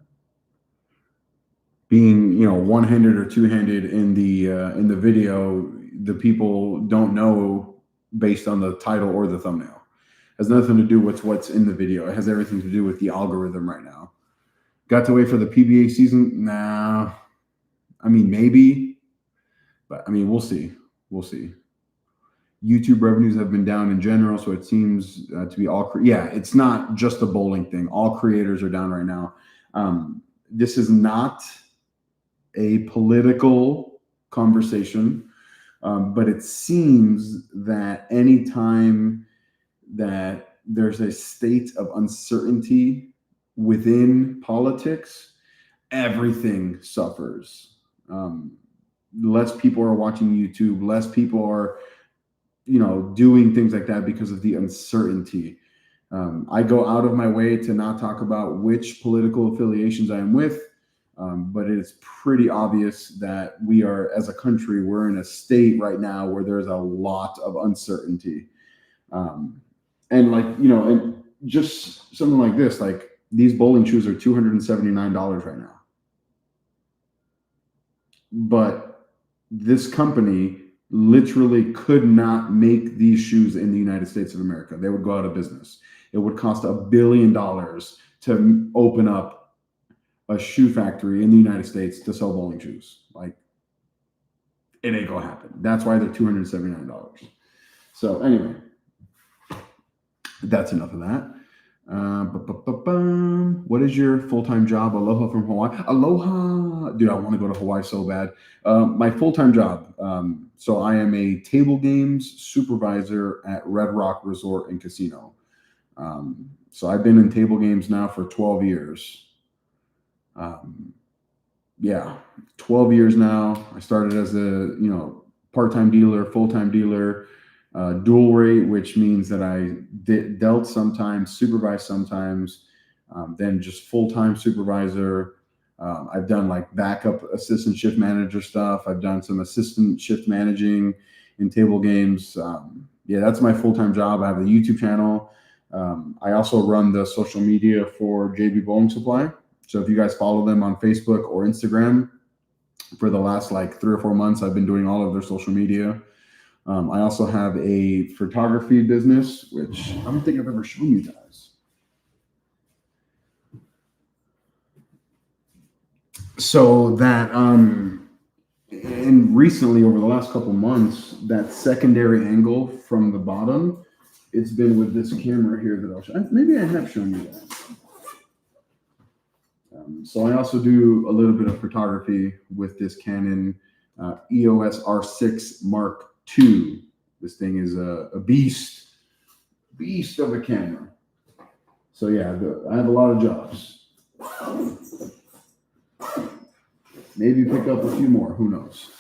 Being, one-handed or two-handed in the video, the people don't know based on the title or the thumbnail. It has nothing to do with what's in the video. It has everything to do with the algorithm right now. Got to wait for the PBA season? Nah. I mean, maybe, but I mean, we'll see. We'll see. YouTube revenues have been down in general, so it seems to be all. Yeah, it's not just a bowling thing. All creators are down right now. This is not a political conversation, but it seems that anytime that there's a state of uncertainty within politics, everything suffers. Less people are watching YouTube. Less people are doing things like that because of the uncertainty. I go out of my way to not talk about which political affiliations I am with, but it is pretty obvious that we are, as a country, we're in a state right now where there's a lot of uncertainty. And and just something like this, like these bowling shoes are $279 right now. But this company literally could not make these shoes in the United States of America. They would go out of business. It would cost $1 billion to open up a shoe factory in the United States to sell bowling shoes. Like, it ain't gonna happen. That's why they're $279. So anyway, that's enough of that. What is your full-time job? Aloha from Hawaii. Aloha. Dude, I want to go to Hawaii so bad. My full-time job. So I am a table games supervisor at Red Rock Resort and Casino. So I've been in table games now for 12 years. 12 years now. I started as a, part-time dealer, full-time dealer, dual rate, which means that I dealt sometimes, supervised sometimes, then just full-time supervisor. I've done like backup assistant shift manager stuff. I've done some assistant shift managing in table games. Yeah, that's my full-time job. I have a YouTube channel. I also run the social media for JB Bowling Supply. So if you guys follow them on Facebook or Instagram, for the last like 3 or 4 months, I've been doing all of their social media. I also have a photography business, which I don't think I've ever shown you guys. So that, and recently over the last couple months, that secondary angle from the bottom, it's been with this camera here that I'll show. Maybe I have shown you that. So I also do a little bit of photography with this Canon EOS R6 Mark II. This thing is a beast of a camera. So yeah, I have a lot of jobs. Maybe pick up a few more. Who knows?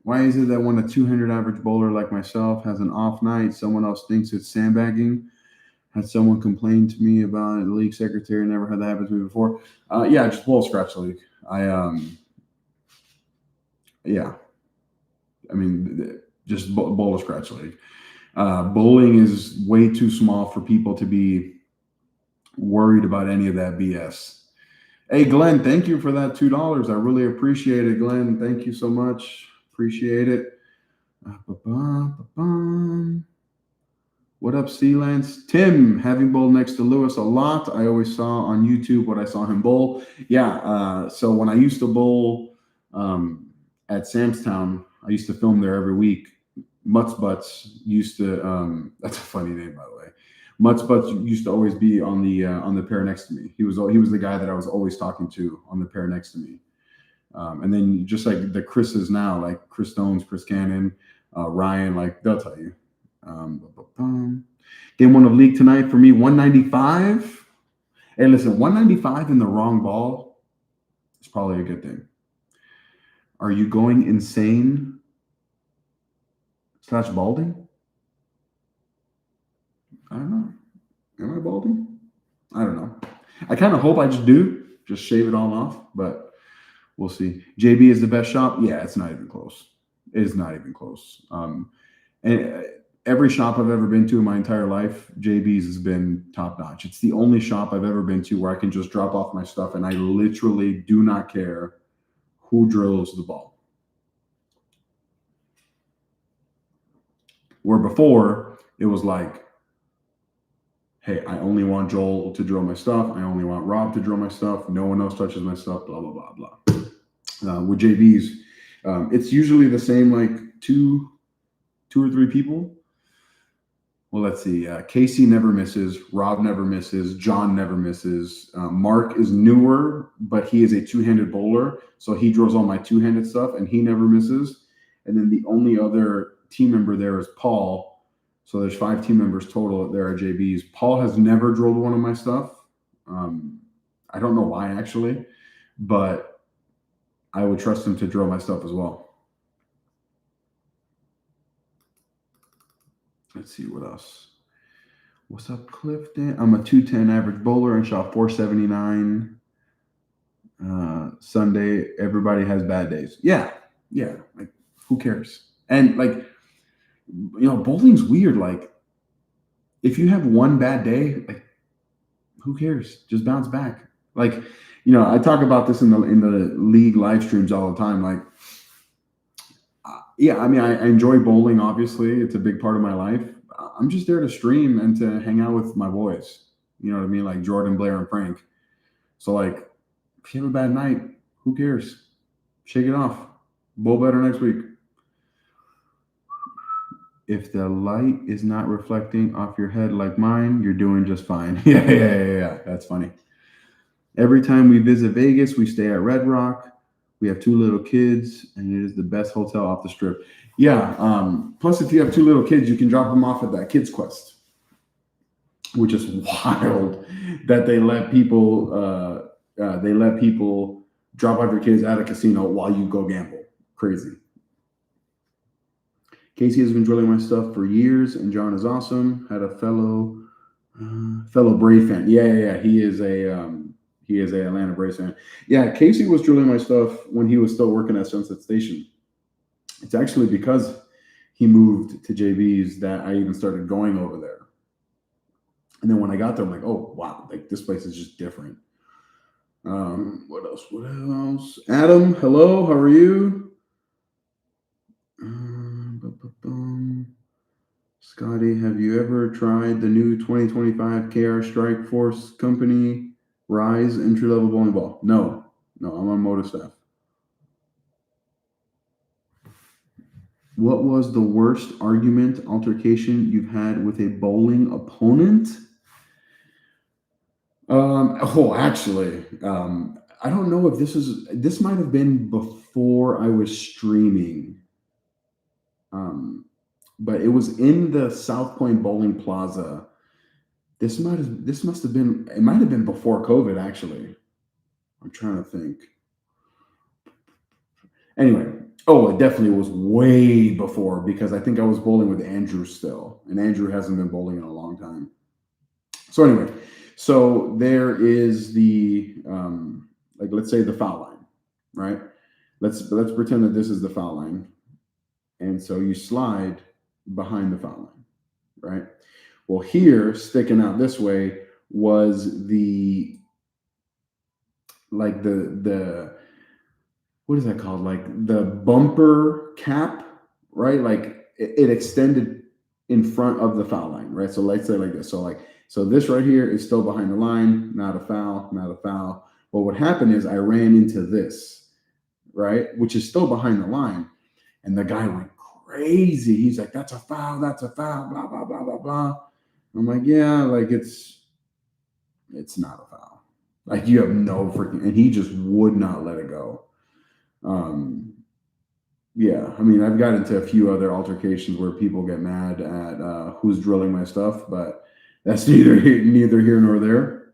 Why is it that when a 200 average bowler like myself has an off night, someone else thinks it's sandbagging? Had someone complained to me about it. The league secretary. Never had that happen to me before. Yeah, just bowl scratch league. Yeah. I mean, just bowl scratch league. Bowling is way too small for people to be worried about any of that BS. Hey, Glenn, thank you for that $2. I really appreciate it, Glenn. Thank you so much. Appreciate it. What up, Sealance? Tim, having bowled next to Lewis a lot. I always saw on YouTube what I saw him bowl. Yeah, so when I used to bowl at Samstown, I used to film there every week. Mutts Butts used to, that's a funny name, by the way. Mutts Butts used to always be on the pair next to me. He was the guy that I was always talking to on the pair next to me. And then just like the Chris's now, like Chris Stones, Chris Cannon, Ryan, like they'll tell you. Game 1 of league tonight for me, 195. Hey, listen, 195 in the wrong ball is probably a good thing. Are you going insane / balding? I don't know. Am I balding? I don't know. I kind of hope I just shave it all off, but we'll see. JB is the best shop. Yeah, it's not even close. It is not even close. And every shop I've ever been to in my entire life, JB's has been top notch. It's the only shop I've ever been to where I can just drop off my stuff and I literally do not care who drills the ball. Where before it was like, hey, I only want Joel to drill my stuff. I only want Rob to drill my stuff. No one else touches my stuff, blah, blah, blah, blah. With JB's, it's usually the same, like two or three people. Well, let's see. Casey never misses. Rob never misses. John never misses. Mark is newer, but he is a two-handed bowler. So he drills all my two-handed stuff, and he never misses. And then the only other team member there is Paul. So there's 5 team members total there at JB's. Paul has never drilled one of my stuff. I don't know why, actually, but I would trust him to drill my stuff as well. Let's see what else. What's up, Clifton? I'm a 210 average bowler and shot 479 Sunday. Everybody has bad days. Yeah. Like, who cares? And like, bowling's weird. Like, if you have one bad day, like, who cares? Just bounce back. Like, I talk about this in the league live streams all the time. Like, yeah, I mean, I enjoy bowling. Obviously, it's a big part of my life. I'm just there to stream and to hang out with my boys. You know what I mean? Like Jordan, Blair, and Frank. So, like, if you have a bad night, who cares? Shake it off. Bowl better next week. If the light is not reflecting off your head like mine, you're doing just fine. Yeah. That's funny. Every time we visit Vegas, we stay at Red Rock. We have 2 little kids, and it is the best hotel off the strip. Yeah. Plus, if you have 2 little kids, you can drop them off at that Kids Quest, which is wild that they let people drop off your kids at a casino while you go gamble. Crazy. Casey has been drilling my stuff for years, and John is awesome. Had a fellow Brave fan. Yeah. He is a He is a Atlanta Braves fan. Yeah, Casey was drilling my stuff when he was still working at Sunset Station. It's actually because he moved to JB's that I even started going over there. And then when I got there, I'm like, oh wow, like this place is just different. What else? What else? Adam, hello, how are you? Scotty, have you ever tried the new 2025 KR Strike Force Company Rise entry level bowling ball? No, I'm on Motiv staff. What was the worst argument, altercation you've had with a bowling opponent? Actually, I don't know if this might have been before I was streaming. But it was in the South Point Bowling Plaza. It might have been before COVID, actually. I'm trying to think. Anyway, it definitely was way before because I think I was bowling with Andrew still, and Andrew hasn't been bowling in a long time. So anyway, there is the let's say the foul line, right? Let's pretend that this is the foul line, and so you slide behind the foul line, right? Well, here sticking out this way was the what is that called? Like the bumper cap, right? Like it extended in front of the foul line, right? So let's say like this. So this right here is still behind the line, not a foul, not a foul. But what happened is I ran into this, right? Which is still behind the line. And the guy went crazy. He's like, that's a foul, blah, blah, blah, blah, blah. I'm like, yeah, like it's not a foul. Like you have no freaking, and he just would not let it go. Yeah, I mean, I've got into a few other altercations where people get mad at who's drilling my stuff, but that's neither here nor there.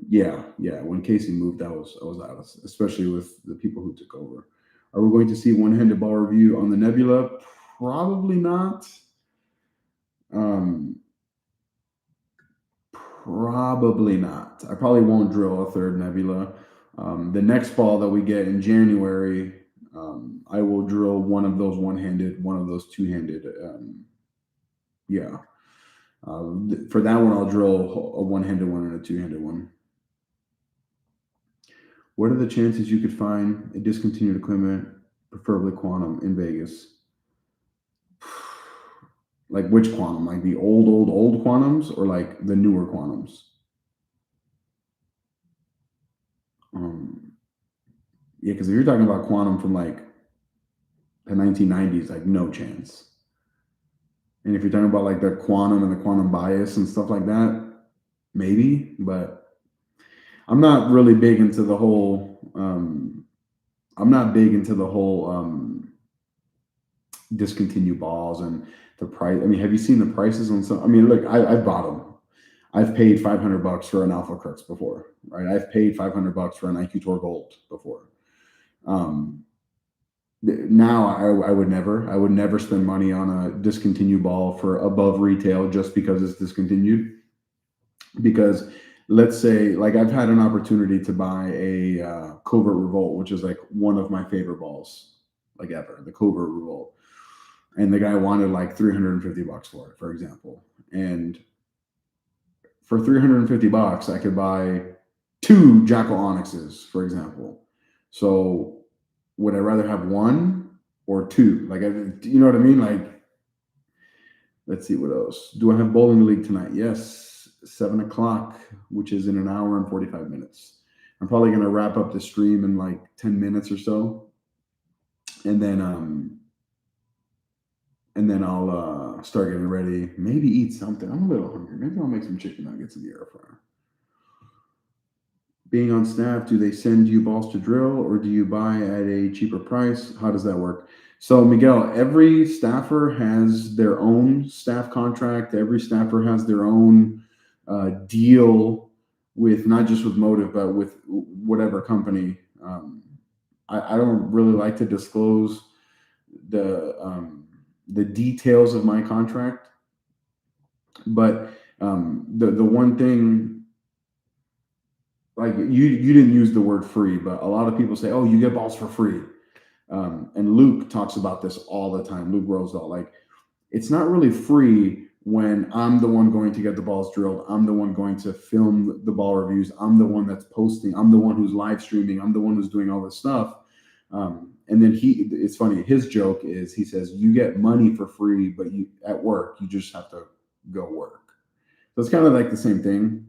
Yeah. When Casey moved, I was out, especially with the people who took over. Are we going to see one-handed ball review on the Nebula? Probably not. Probably not. I probably won't drill a third Nebula. The next ball that we get in January, I will drill one of those one-handed, one of those two-handed. For that one, I'll drill a one-handed one and a two-handed one. What are the chances you could find a discontinued equipment, preferably quantum, in Vegas? Like which quantum? Like the old quantums or like the newer quantums? Yeah, because if you're talking about quantum from like the 1990s, like no chance. And if you're talking about like the quantum and the quantum bias and stuff like that, maybe. But I'm not really big into the whole. Discontinue balls and the price. I mean, have you seen the prices on some? I mean, look, I've bought them. I've paid $500 for an Alpha Crux before, right? I've paid $500 for an IQ Tour Gold before. Now I would never spend money on a discontinued ball for above retail just because it's discontinued. Because let's say like I've had an opportunity to buy a Covert Revolt, which is like one of my favorite balls like ever, the Covert Revolt. And the guy wanted like $350 for it, for example. And for $350, I could buy 2 Jackal Onyxes, for example. So would I rather have 1 or 2? Like, you know what I mean? Like, let's see what else. Do I have bowling league tonight? Yes, 7 o'clock, which is in an hour and 45 minutes. I'm probably going to wrap up the stream in like 10 minutes or so. And then I'll start getting ready. Maybe eat something. I'm a little hungry. Maybe I'll make some chicken nuggets in the air fryer. Being on staff, do they send you balls to drill or do you buy at a cheaper price? How does that work? So, Miguel, every staffer has their own staff contract. Every staffer has their own deal with not just with Motiv, but with whatever company. I don't really like to disclose the details of my contract, but The one thing, like you didn't use the word free, but a lot of people say, oh, you get balls for free. And Luke talks about this all the time. Luke Rosedal, like, it's not really free when I'm the one going to get the balls drilled. I'm the one going to film the ball reviews. I'm the one that's posting. I'm the one who's live streaming. I'm the one who's doing all this stuff. And then it's funny. His joke is, he says, you get money for free, but you at work, you just have to go work. So it's kind of like the same thing.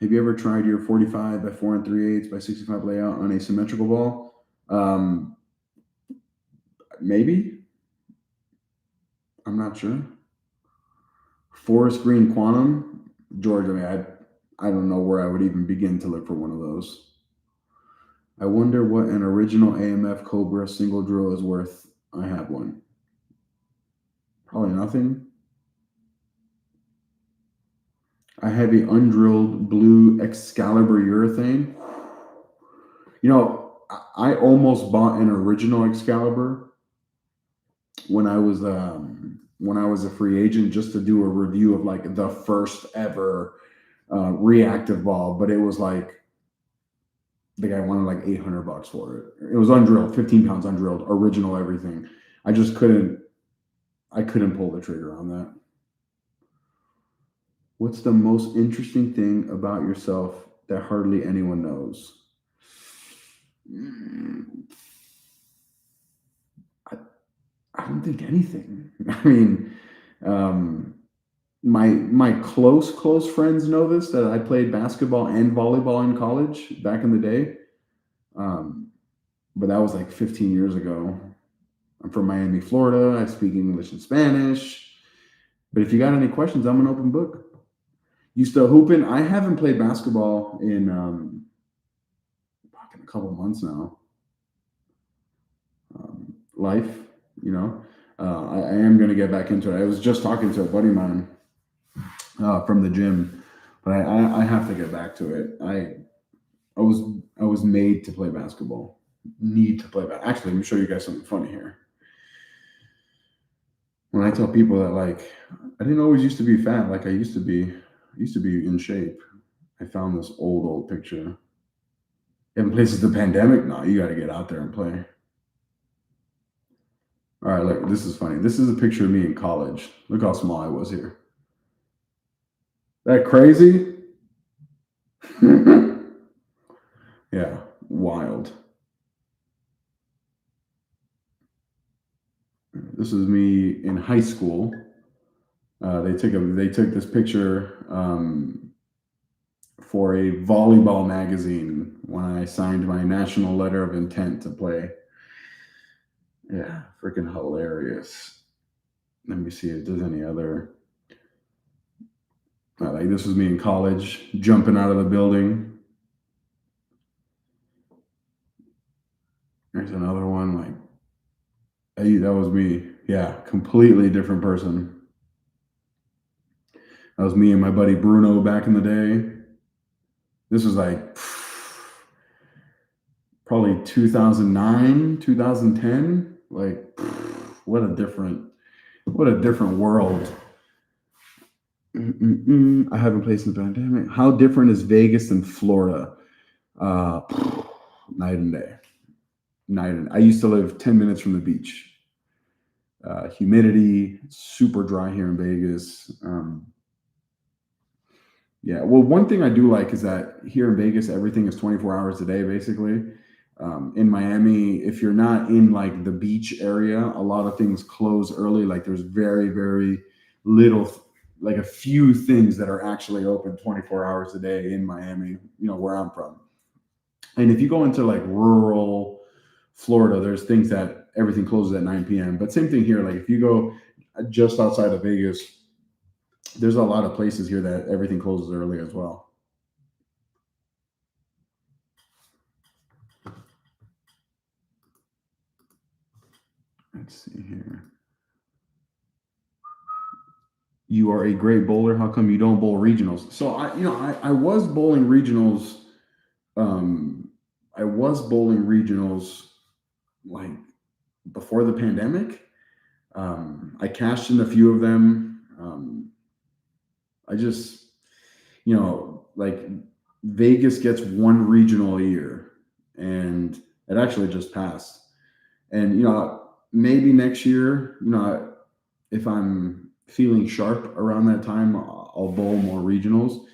Have you ever tried your 45 by 4 3/8 by 65 layout on a symmetrical ball? Maybe. I'm not sure. Forest Green Quantum, George. I mean, I don't know where I would even begin to look for one of those. I wonder what an original AMF Cobra single drill is worth. I have one. Probably nothing. I have a undrilled blue Excalibur urethane. You know, I almost bought an original Excalibur when I was a free agent, just to do a review of like the first ever reactive ball, but it was like, the guy wanted like $800 for it. It was undrilled, 15 pounds undrilled, original everything. I couldn't pull the trigger on that. What's the most interesting thing about yourself that hardly anyone knows? I don't think anything. I mean, my close friends know this, that I played basketball and volleyball in college back in the day. But that was like 15 years ago. I'm from Miami, Florida. I speak English and Spanish. But if you got any questions, I'm an open book. You still hooping? I haven't played basketball in a couple months now. Life, you know. I am going to get back into it. I was just talking to a buddy of mine from the gym, but I have to get back to it. I was made to play basketball. Need to play basketball. Actually, let me show you guys something funny here. When I tell people that, like, I didn't always used to be fat like I used to be in shape. I found this old picture. You haven't played since the pandemic? No, you got to get out there and play. All right, look, this is funny. This is a picture of me in college. Look how small I was here. That crazy? Yeah, wild. This is me in high school. They took this picture for a volleyball magazine when I signed my national letter of intent to play. Yeah, freaking hilarious. Let me see if there's any other. Like, this was me in college, jumping out of the building. There's another one, like, hey, that was me. Yeah, completely different person. That was me and my buddy Bruno back in the day. This was like probably 2009, 2010. Like, what a different world. I haven't played since the pandemic. How different is Vegas and Florida? Night and day. I used to live 10 minutes from the beach. Humidity, super dry here in Vegas. Yeah, well, one thing I do like is that here in Vegas, everything is 24 hours a day, basically. In Miami, if you're not in like the beach area, a lot of things close early. Like, there's very, very little, like a few things that are actually open 24 hours a day in Miami, you know, where I'm from. And if you go into like rural Florida, there's things that everything closes at 9 p.m. But same thing here. Like, if you go just outside of Vegas, there's a lot of places here that everything closes early as well. Let's see here. You are a great bowler. How come you don't bowl regionals? So I was bowling regionals. I was bowling regionals like before the pandemic. I cashed in a few of them. I just, like Vegas gets one regional a year, and it actually just passed. And maybe next year, if I'm feeling sharp around that time, I'll bowl more regionals.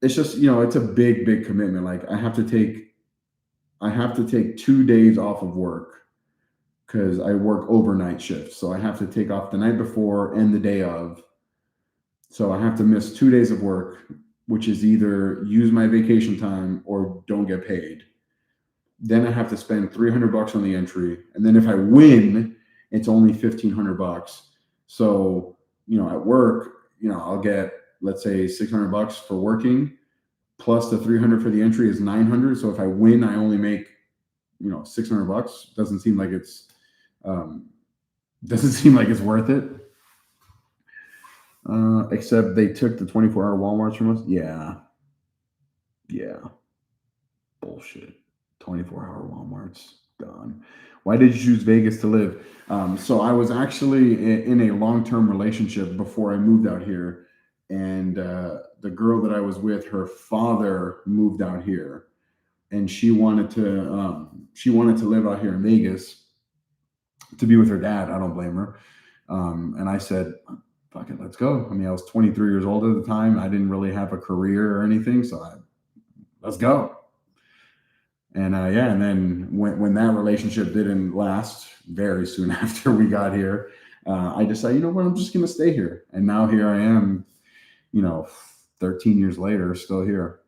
It's just, it's a big, big commitment. Like I have to take 2 days off of work because I work overnight shifts. So I have to take off the night before and the day of. So I have to miss 2 days of work, which is either use my vacation time or don't get paid. Then I have to spend $300 on the entry. And then if I win, it's only $1,500. So, at work, I'll get, let's say $600 for working plus the 300 for the entry is 900. So if I win, I only make, $600. Doesn't seem like it's worth it. Except they took the 24-hour Walmarts from us. Yeah. Bullshit. 24-hour Walmarts gone. Why did you choose Vegas to live? So I was actually in a long-term relationship before I moved out here, and the girl that I was with, her father moved out here, and she wanted to live out here in Vegas to be with her dad. I don't blame her. And I said, fuck it, let's go. I mean, I was 23 years old at the time. I didn't really have a career or anything, so let's go. And and then when that relationship didn't last, very soon after we got here, I decided, you know what, I'm just gonna stay here. And now here I am, 13 years later, still here.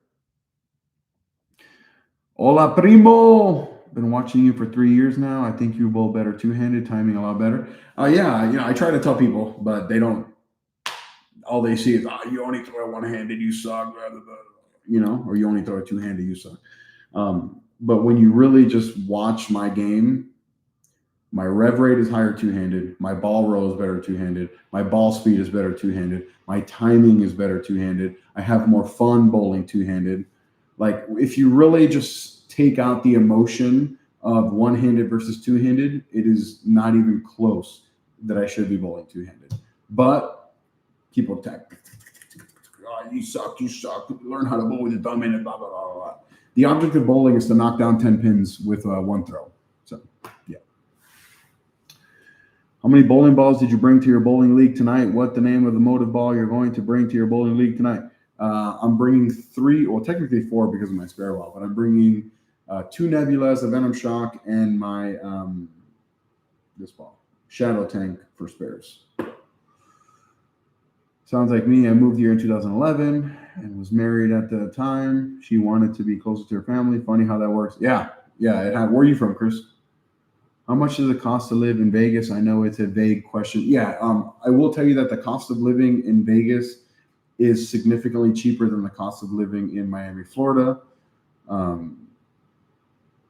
Hola, primo. Been watching you for 3 years now. I think you bowl better two-handed, timing a lot better. I try to tell people, but they don't. All they see is, you only throw it one-handed, you suck, or you only throw it two-handed, you suck. But when you really just watch my game, my rev rate is higher two-handed. My ball roll is better two-handed. My ball speed is better two-handed. My timing is better two-handed. I have more fun bowling two-handed. Like if you really just take out the emotion of one-handed versus two-handed, it is not even close that I should be bowling two-handed. But people attack. You suck. Learn how to bowl with your thumb in it, blah, blah, blah, blah. The object of bowling is to knock down 10 pins with one throw. So, yeah. How many bowling balls did you bring to your bowling league tonight? What the name of the Motiv ball you're going to bring to your bowling league tonight? I'm bringing 3, well, technically 4 because of my spare ball, but I'm bringing 2 Nebulas, a Venom Shock, and my this ball, Shadow Tank for spares. Sounds like me. I moved here in 2011 and was married at the time. She wanted to be closer to her family. Funny how that works. Yeah. Where are you from, Chris? How much does it cost to live in Vegas? I know it's a vague question. Yeah, I will tell you that the cost of living in Vegas is significantly cheaper than the cost of living in Miami, Florida.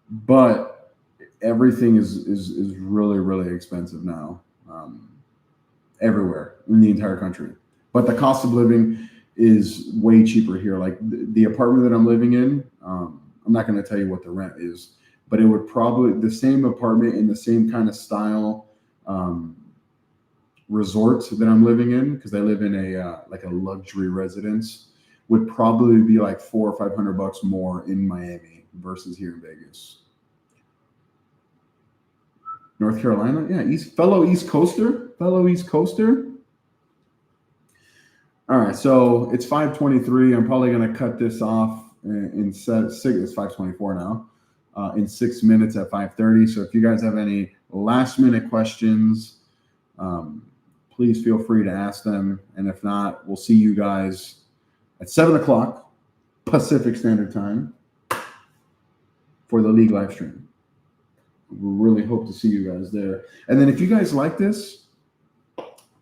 But everything is really, really expensive now, everywhere in the entire country. But the cost of living is way cheaper here. Like the apartment that I'm living in, I'm not going to tell you what the rent is, but it would probably, the same apartment in the same kind of style resort that I'm living in, because I live in a like a luxury residence, would probably be like $400 or $500 more in Miami versus here in Vegas. North Carolina, yeah, fellow East Coaster. All right, so it's 5:23. I'm probably going to cut this off in 6. It's 5:24 now. In 6 minutes at 5:30. So if you guys have any last-minute questions, please feel free to ask them. And if not, we'll see you guys at 7 o'clock Pacific Standard Time for the league live stream. We really hope to see you guys there. And then if you guys like this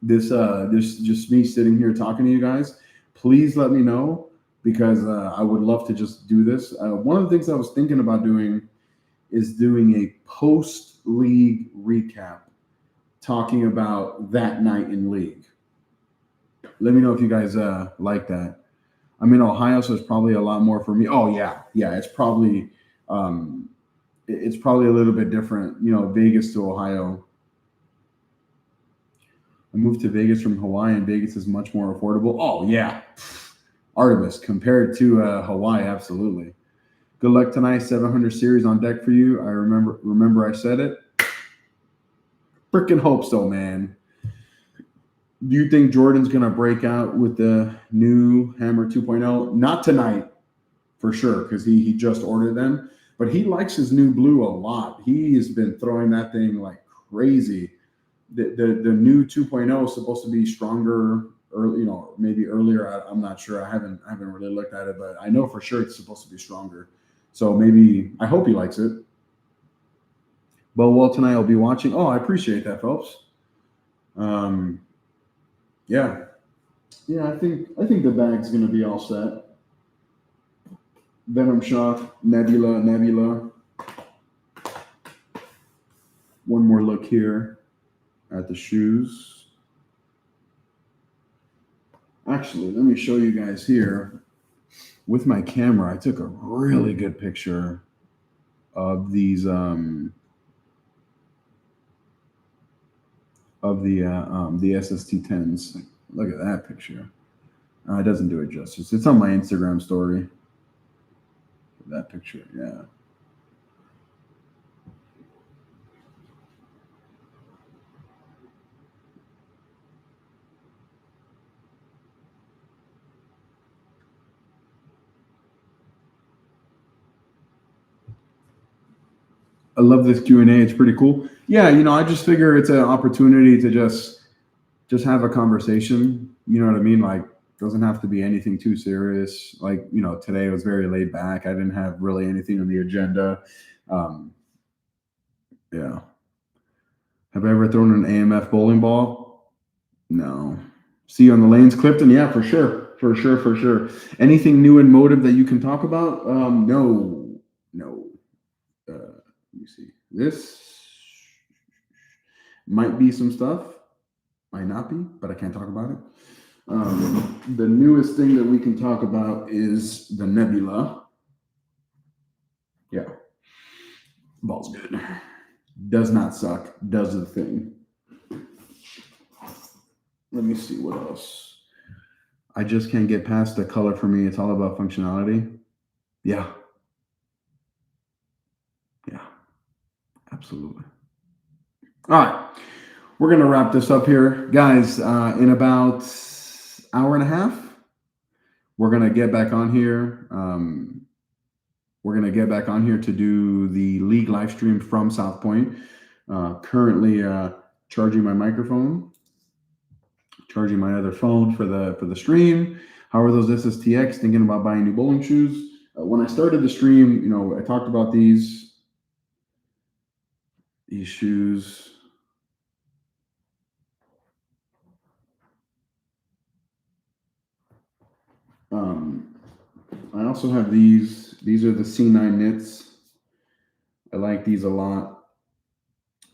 just me sitting here talking to you guys, please let me know, because I would love to just do this. One of the things I was thinking about doing is doing a post-league recap, talking about that night in league. Let me know if you guys like that. I'm in Ohio, so it's probably a lot more for me. Oh yeah, it's probably a little bit different, Vegas to Ohio. I moved to Vegas from Hawaii, and Vegas is much more affordable. Oh yeah, Artemis compared to Hawaii, absolutely. Good luck tonight. 700 series on deck for you. I remember I said it. Freaking hope so, man. Do you think Jordan's gonna break out with the new Hammer 2.0? Not tonight, for sure, because he just ordered them. But he likes his new blue a lot. He has been throwing that thing like crazy. The new 2.0 is supposed to be stronger, early, maybe earlier. I'm not sure. I haven't really looked at it, but I know for sure it's supposed to be stronger. So maybe I hope he likes it. But well, tonight I'll be watching. Oh, I appreciate that, Phelps. Yeah, yeah. I think the bag's gonna be all set. Venom Shock, Nebula. One more look here at the shoes. Actually, let me show you guys here. With my camera, I took a really good picture of these the SST10s. Look at that picture. It doesn't do it justice. It's on my Instagram story. That picture, yeah. I love this Q&A. It's pretty cool. Yeah, I just figure it's an opportunity to just have a conversation. You know what I mean? Like, doesn't have to be anything too serious. Like, today was very laid back. I didn't have really anything on the agenda. Yeah. Have I ever thrown an AMF bowling ball? No. See you on the lanes, Clifton? Yeah, for sure. For sure. Anything new in Motiv that you can talk about? No. Let me see. This might be some stuff. Might not be, but I can't talk about it. The newest thing that we can talk about is the Nebula. Yeah. Ball's good. Does not suck. Does the thing. Let me see what else. I just can't get past the color for me. It's all about functionality. Yeah. Absolutely. All right. We're going to wrap this up here. Guys, in about hour and a half, we're going to get back on here. We're going to get back on here to do the league live stream from South Point. Currently charging my microphone, charging my other phone for the stream. How are those SSTX? Thinking about buying new bowling shoes. When I started the stream, I talked about these shoes. I also have these. These are the C9 knits. I like these a lot.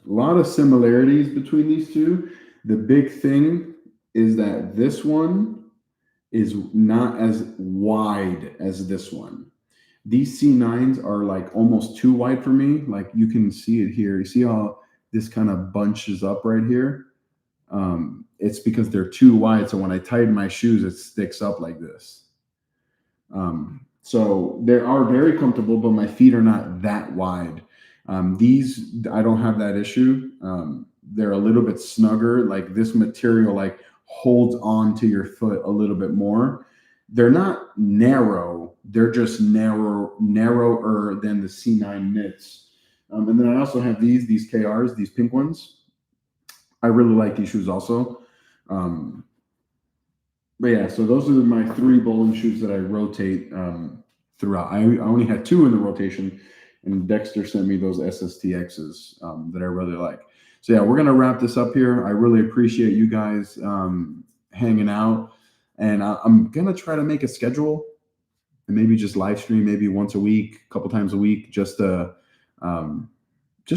A lot of similarities between these two. The big thing is that this one is not as wide as this one. These C9s are like almost too wide for me. Like, you can see it here. You see how this kind of bunches up right here? It's because they're too wide. So when I tighten my shoes, it sticks up like this. So they are very comfortable, but my feet are not that wide. These, I don't have that issue. They're a little bit snugger. Like, this material like holds on to your foot a little bit more. They're not narrow. They're just narrower than the C9 knits. And then I also have these KRs, these pink ones. I really like these shoes also. But yeah, so those are my 3 bowling shoes that I rotate throughout. I only had 2 in the rotation, and Dexter sent me those SSTXs that I really like. So yeah, we're going to wrap this up here. I really appreciate you guys hanging out. And I'm going to try to make a schedule and maybe just live stream maybe once a week, a couple times a week, just to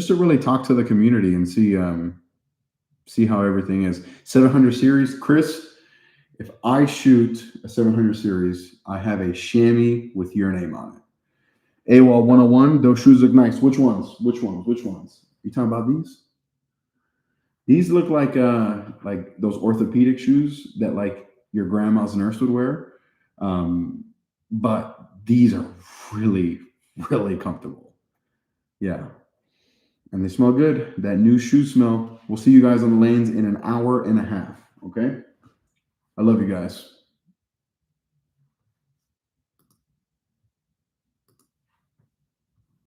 really talk to the community and see how everything is. 700 series, Chris. If I shoot a 700 series, I have a chamois with your name on it. AWOL 101, those shoes look nice. Which ones? You talking about these? These look like those orthopedic shoes that like your grandma's nurse would wear. But these are really, really comfortable. Yeah. And they smell good. That new shoe smell. We'll see you guys on the lanes in an hour and a half. Okay. I love you guys.